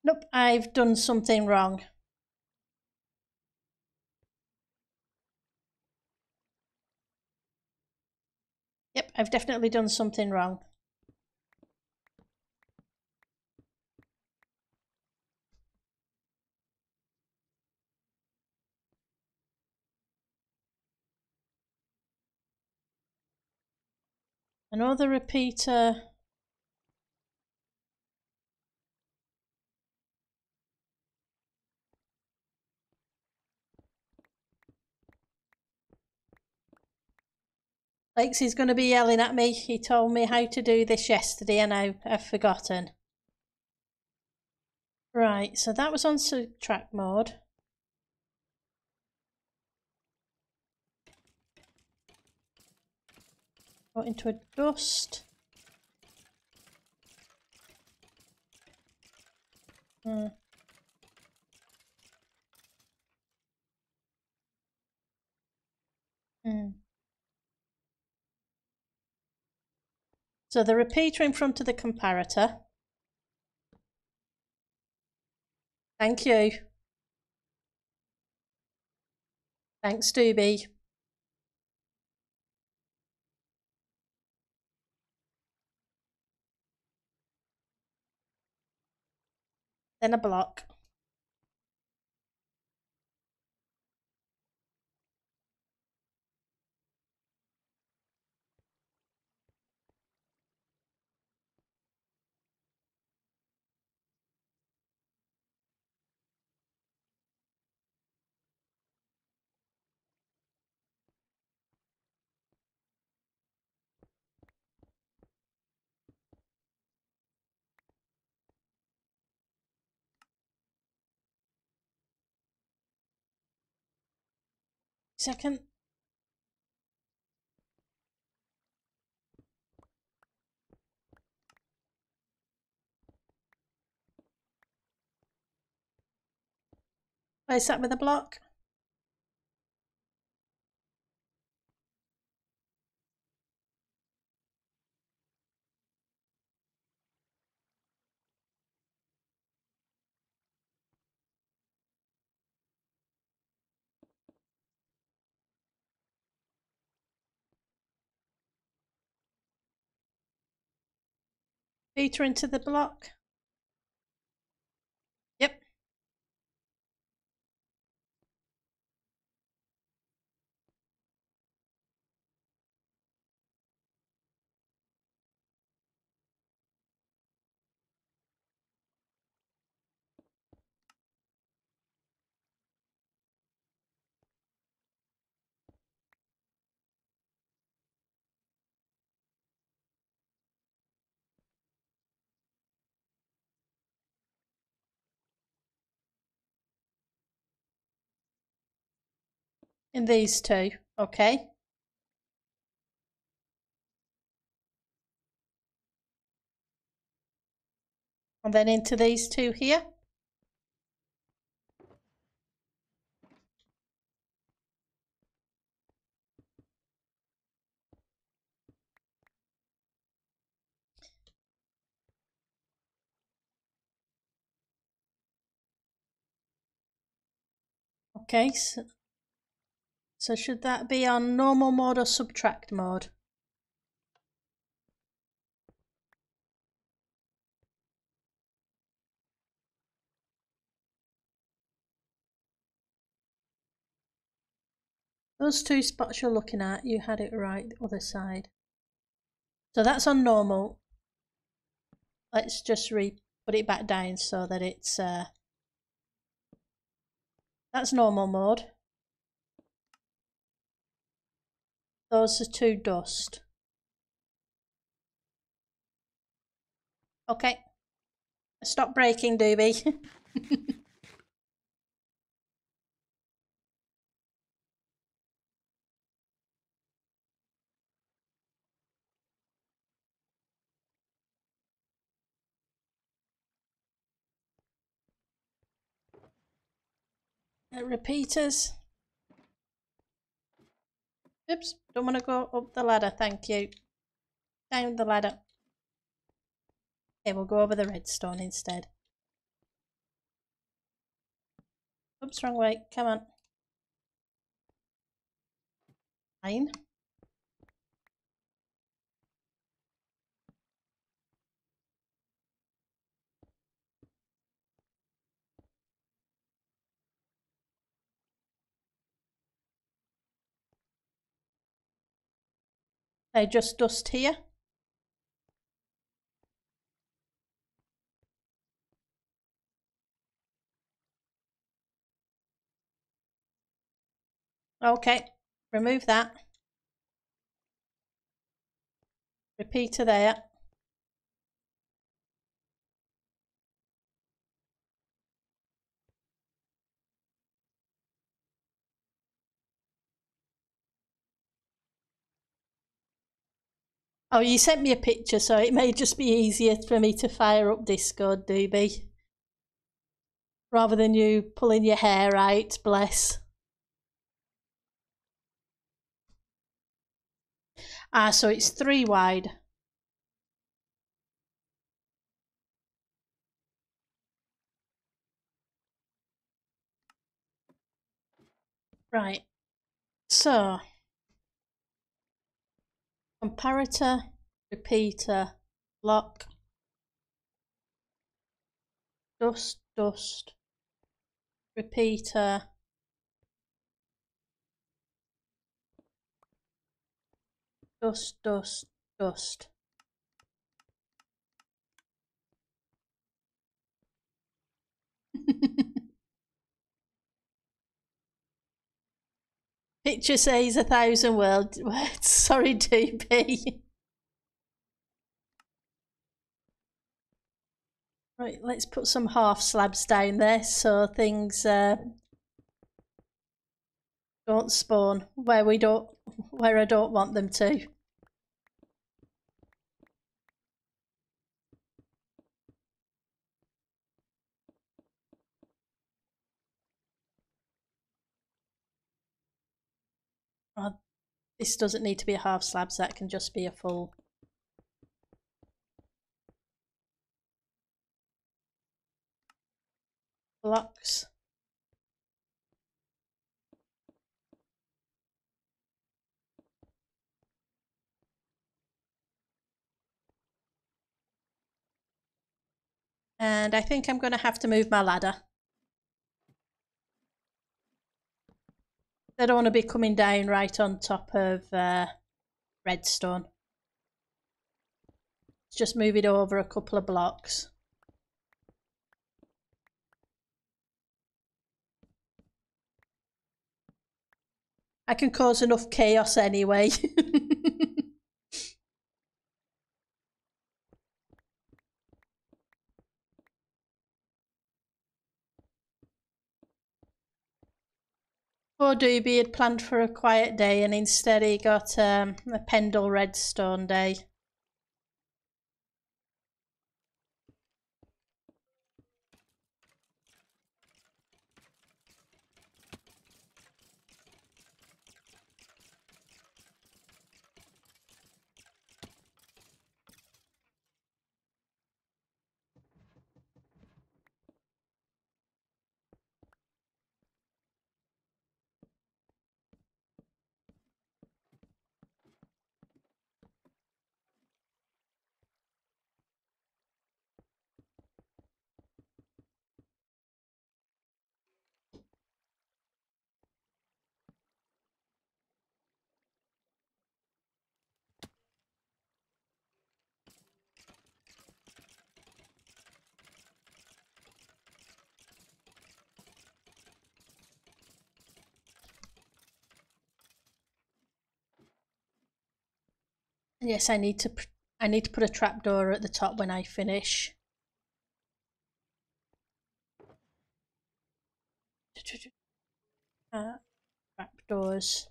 Nope, I've done something wrong. Yep, I've definitely done something wrong. Another repeater. Lakes's going to be yelling at me. He told me how to do this yesterday and I've forgotten. Right, so that was on subtract mode. Go into a dust. So the repeater in front of the comparator. Thank you. Thanks, Doobie. Then a block. Second. Place that with a block. Repeater into the block. Yep. In these two, okay. And then into these two here. Okay, so should that be on normal mode or subtract mode? Those two spots you're looking at, you had it right, the other side. So that's on normal. Let's just put it back down so that it's, that's normal mode. Those are two dust. Okay. Stop breaking, Doobie. Repeaters. Oops, don't want to go up the ladder, thank you. Down the ladder. Okay, we'll go over the redstone instead. Oops, wrong way, come on. Fine. Now just dust here. Okay, remove that. Repeater there. Oh, you sent me a picture, so it may just be easier for me to fire up Discord, Doobie. Rather than you pulling your hair out, bless. Ah, so it's 3 wide. Right, so comparator, repeater, block, dust, dust, repeater, dust, dust, dust. Picture says 1,000 words. Sorry, DP. Right, let's put some half slabs down there so things don't spawn where I don't want them to. Oh, this doesn't need to be a half slabs, that can just be a full. Blocks. And I think I'm going to have to move my ladder. I don't want to be coming down right on top of redstone. Let's just move it over a couple of blocks. I can cause enough chaos anyway. Poor Doobie had planned for a quiet day and instead he got a Pendle redstone day. Yes, I need to put a trapdoor at the top when I finish. Trapdoors.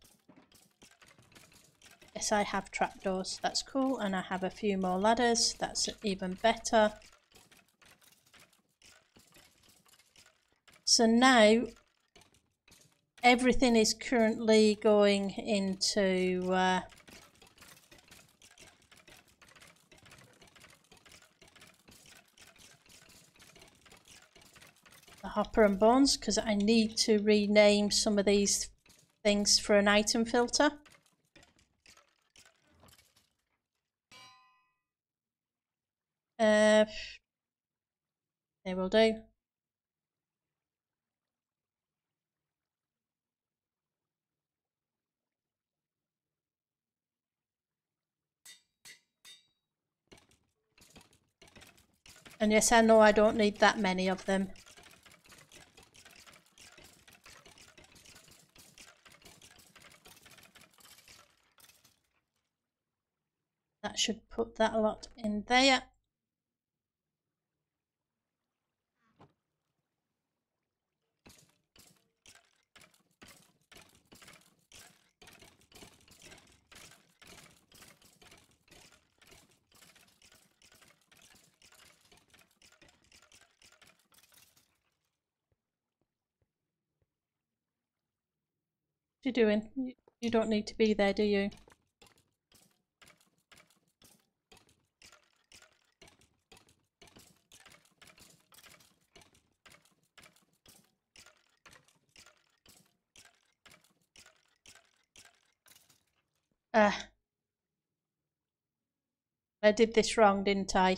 Yes, I have trapdoors. That's cool, and I have a few more ladders. That's even better. So now everything is currently going into the hopper and bones because I need to rename some of these things for an item filter. They will do. And yes, I know I don't need that many of them. That should put that a lot in there. What are you doing? You don't need to be there, do you? I did this wrong, didn't I?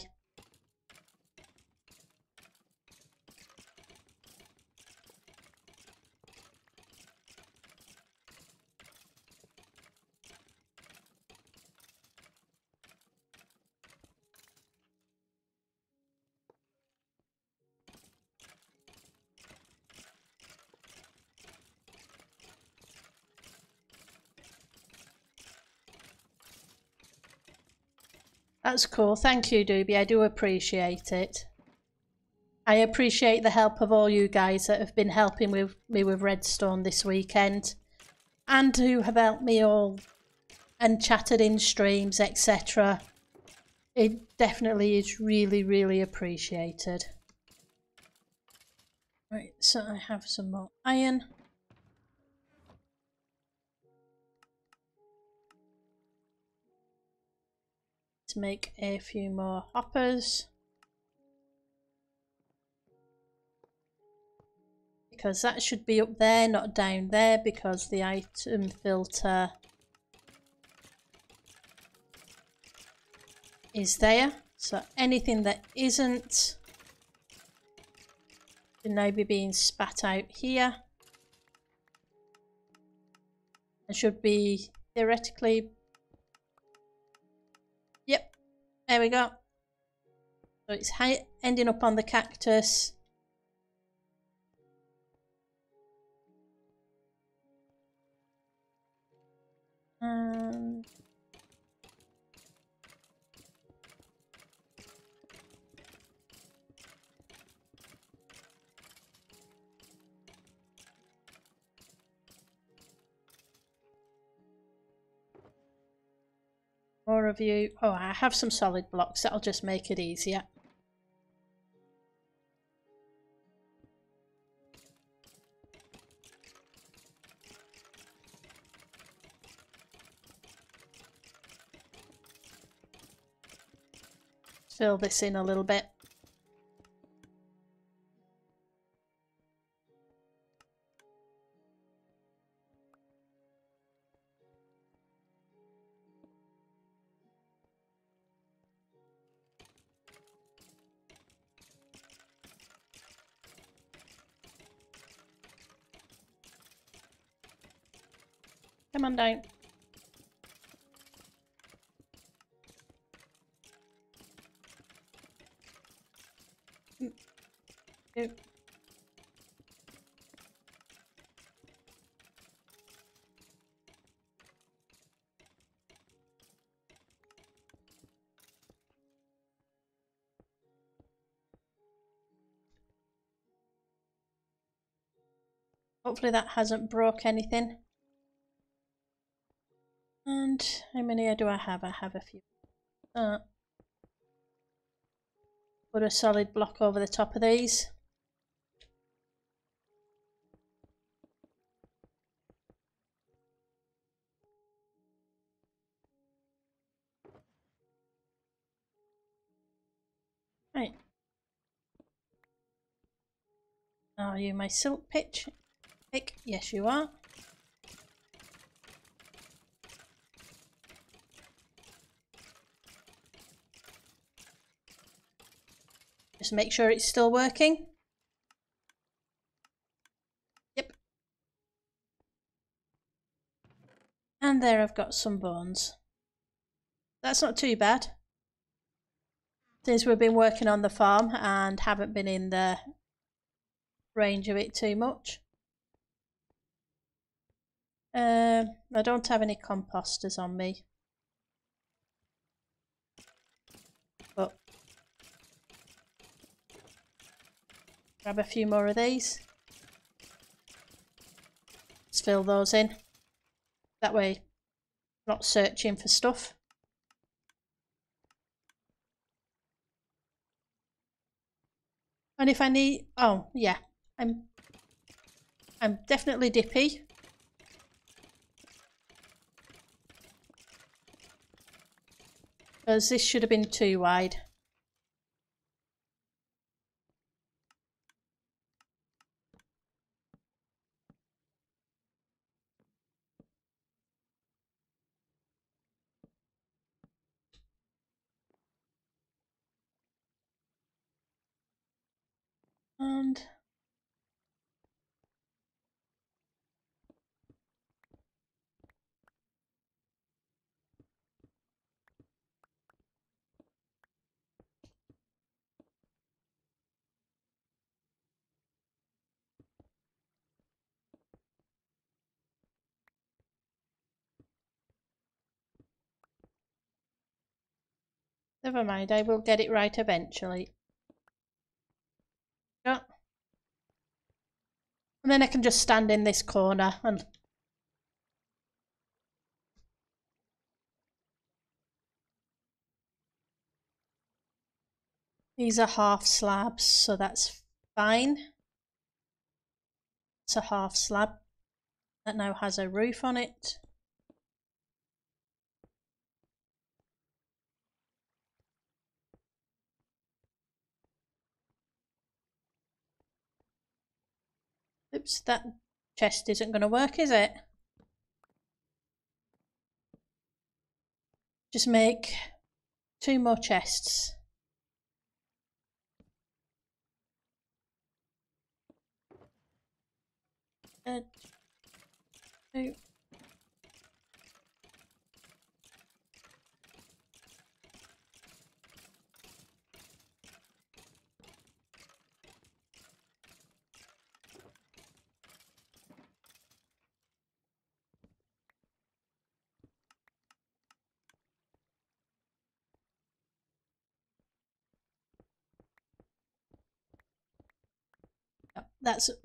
That's cool. Thank you, Doobie. I do appreciate it. I appreciate the help of all you guys that have been helping me with Redstone this weekend, and who have helped me all and chatted in streams, etc. It definitely is really, really appreciated. Right, so I have some more iron. To make a few more hoppers. Because that should be up there, not down there, because the item filter is there. So anything that isn't should now be being spat out here. And should be theoretically... Yep, there we go. So it's ending up on the cactus. And more of you. Oh, I have some solid blocks. That'll just make it easier. Fill this in a little bit. Come on down. Hopefully that hasn't broke anything. And how many do I have? I have a few. Put a solid block over the top of these. Right. Are you my silk pick? Yes, you are. Just make sure it's still working. Yep. And there I've got some bones. That's not too bad. Since we've been working on the farm and haven't been in the range of it too much. I don't have any composters on me. But grab a few more of these. Let's fill those in. That way, not searching for stuff. And if I need, oh yeah, I'm definitely dippy. Because this should have been too wide. And never mind, I will get it right eventually. Yeah. And then I can just stand in this corner and these are half slabs, so that's fine. It's a half slab that now has a roof on it. Oops, that chest isn't going to work, is it? Just make 2 more chests. Two.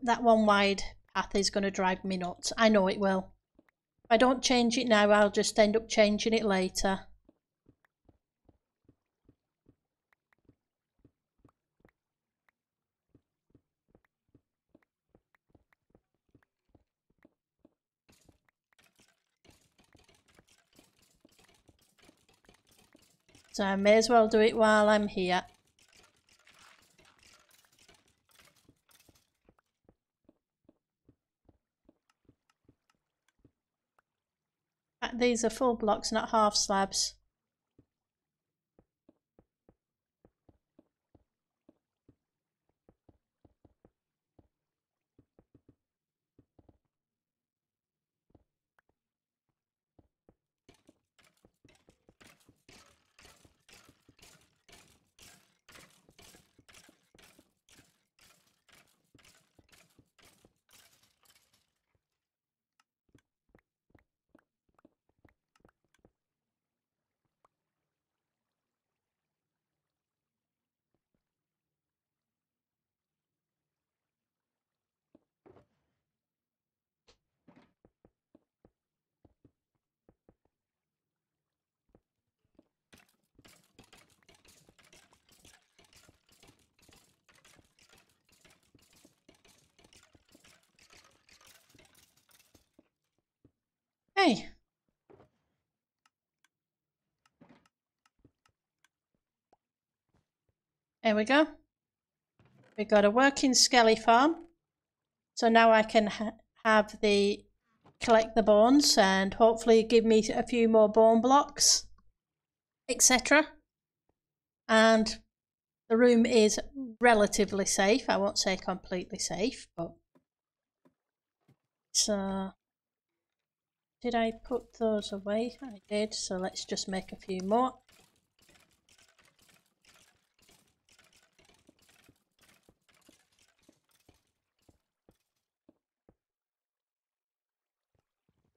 That one wide path is going to drive me nuts. I know it will. If I don't change it now, I'll just end up changing it later. So I may as well do it while I'm here. These are full blocks, not half slabs. Hey. There we go. We've got a working skelly farm. So now I can have the collect the bones and hopefully give me a few more bone blocks, etc. And the room is relatively safe. I won't say completely safe, but so did I put those away? I did, so let's just make a few more.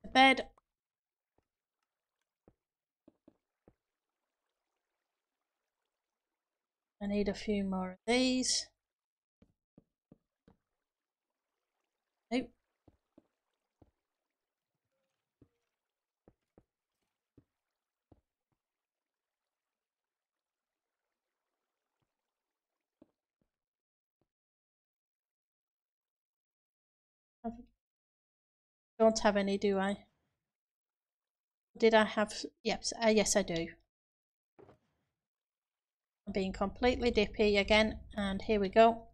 The bed. I need a few more of these. Nope. Don't have any, do I? Did I have? Yep, yes I do. I'm being completely dippy again, and here we go.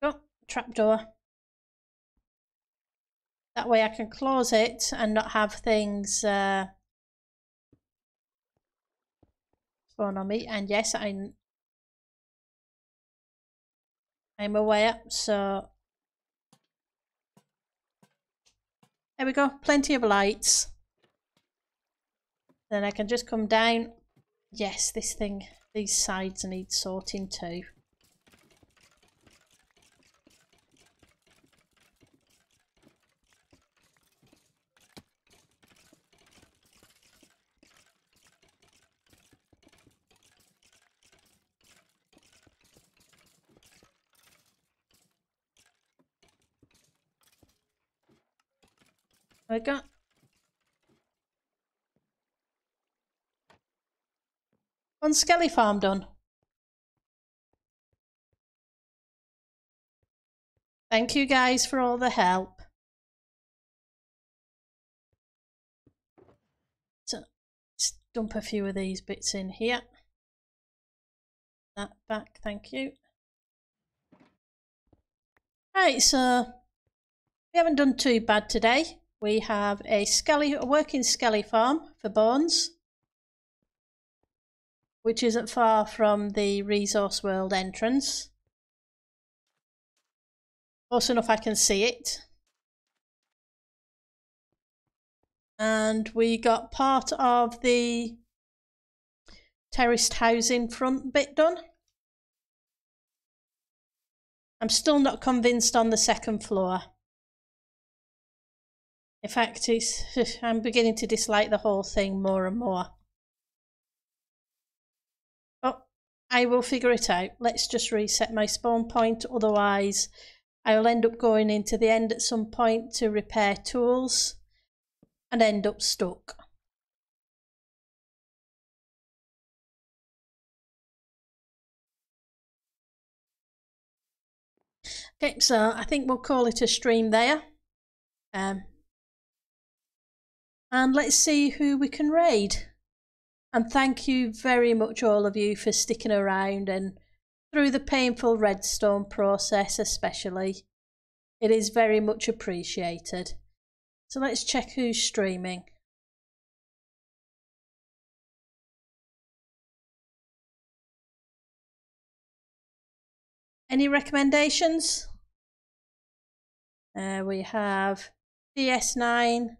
Oh, trapdoor. That way I can close it and not have things spawn on me, and yes, I'm aware. So there we go, plenty of lights. Then I can just come down. Yes, this thing, these sides need sorting too. There we go. One skelly farm done. Thank you guys for all the help. So let's dump a few of these bits in here. That back, thank you. Right, so we haven't done too bad today. We have a working skelly farm for bones, which isn't far from the Resource World entrance. Close enough I can see it. And we got part of the terraced housing front bit done. I'm still not convinced on the second floor. In fact, I'm beginning to dislike the whole thing more and more. Oh, I will figure it out. Let's just reset my spawn point, otherwise I'll end up going into the end at some point to repair tools and end up stuck. Okay, so I think we'll call it a stream there. And let's see who we can raid. And thank you very much, all of you, for sticking around and through the painful redstone process especially. It is very much appreciated. So let's check who's streaming. Any recommendations? We have DS9,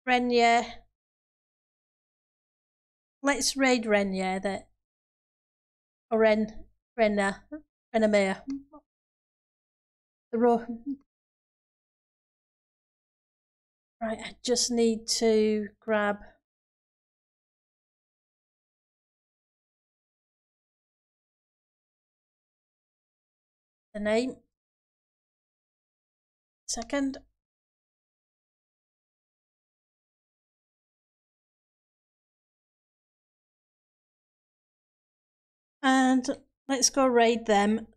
Renier. Let's raid Renier there. Or Renamere. Right, I just need to grab the name. Second. And let's go raid them.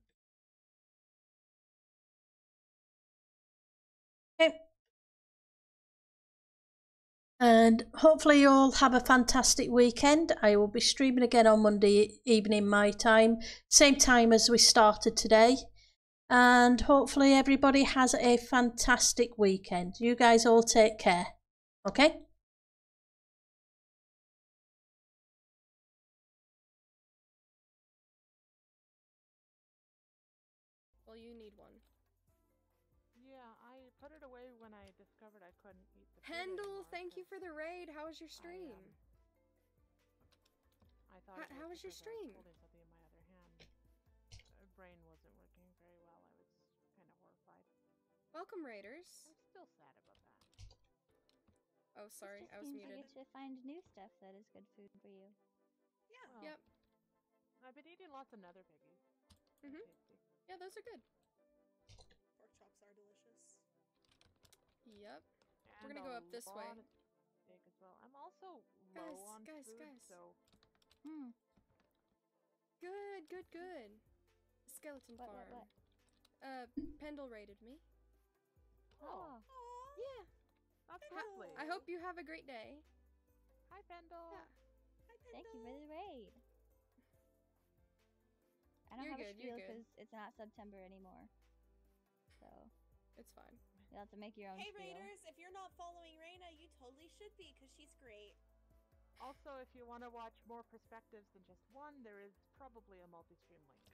Okay. And hopefully you all have a fantastic weekend. I will be streaming again on Monday evening my time, same time as we started today. And hopefully everybody has a fantastic weekend. You guys all take care. Okay? Well, you need one. Yeah, I put it away when I discovered I couldn't eat the Pendle, thank you for the raid. How was your stream? I thought how was your stream? I was holding something in my other hand. My brain wasn't working very well. I was kind of horrified. Welcome, raiders. I'm still sad about that. Oh, sorry, I was muted. You get to find new stuff that is good food for you. Yeah. Well, yep. I've been eating lots of nether piggies. Yeah, those are good. Pork chops are delicious. Yep. And we're gonna go up this way. Steak as well. I'm also low on food, so. Good. Skeleton farm. What? Pendle raided me. Oh. Yeah. That's lovely. I hope you have a great day. Hi, Pendle. Yeah. Hi, Pendle. Thank you for the raid. I don't have a spiel because it's not September anymore. So. It's fine. You'll have to make your own Hey, spiel. raiders, if you're not following Reina, you totally should be because she's great. Also, if you want to watch more perspectives than just one, there is probably a multi-stream link.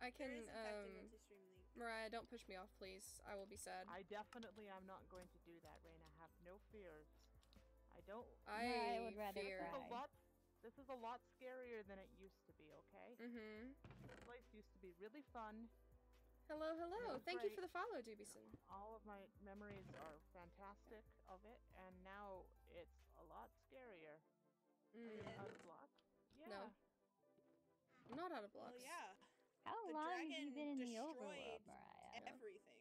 I There is can, in fact a multi-stream link. Mariah, don't push me off, please. I will be sad. I definitely am not going to do that, Raina. Have no fears. I don't. I would rather fear. cry. This is a lot scarier than it used to be. Okay. Mm-hmm. This place used to be really fun. Hello, hello. That's Thank you right. for the follow, Dubison. All of my memories are fantastic of it, and now it's a lot scarier. Are you Mm. out of luck? Yeah. No. I'm not out of Well, blocks. yeah. How The long have dragon you been in the destroyed overworld, Mariah? everything.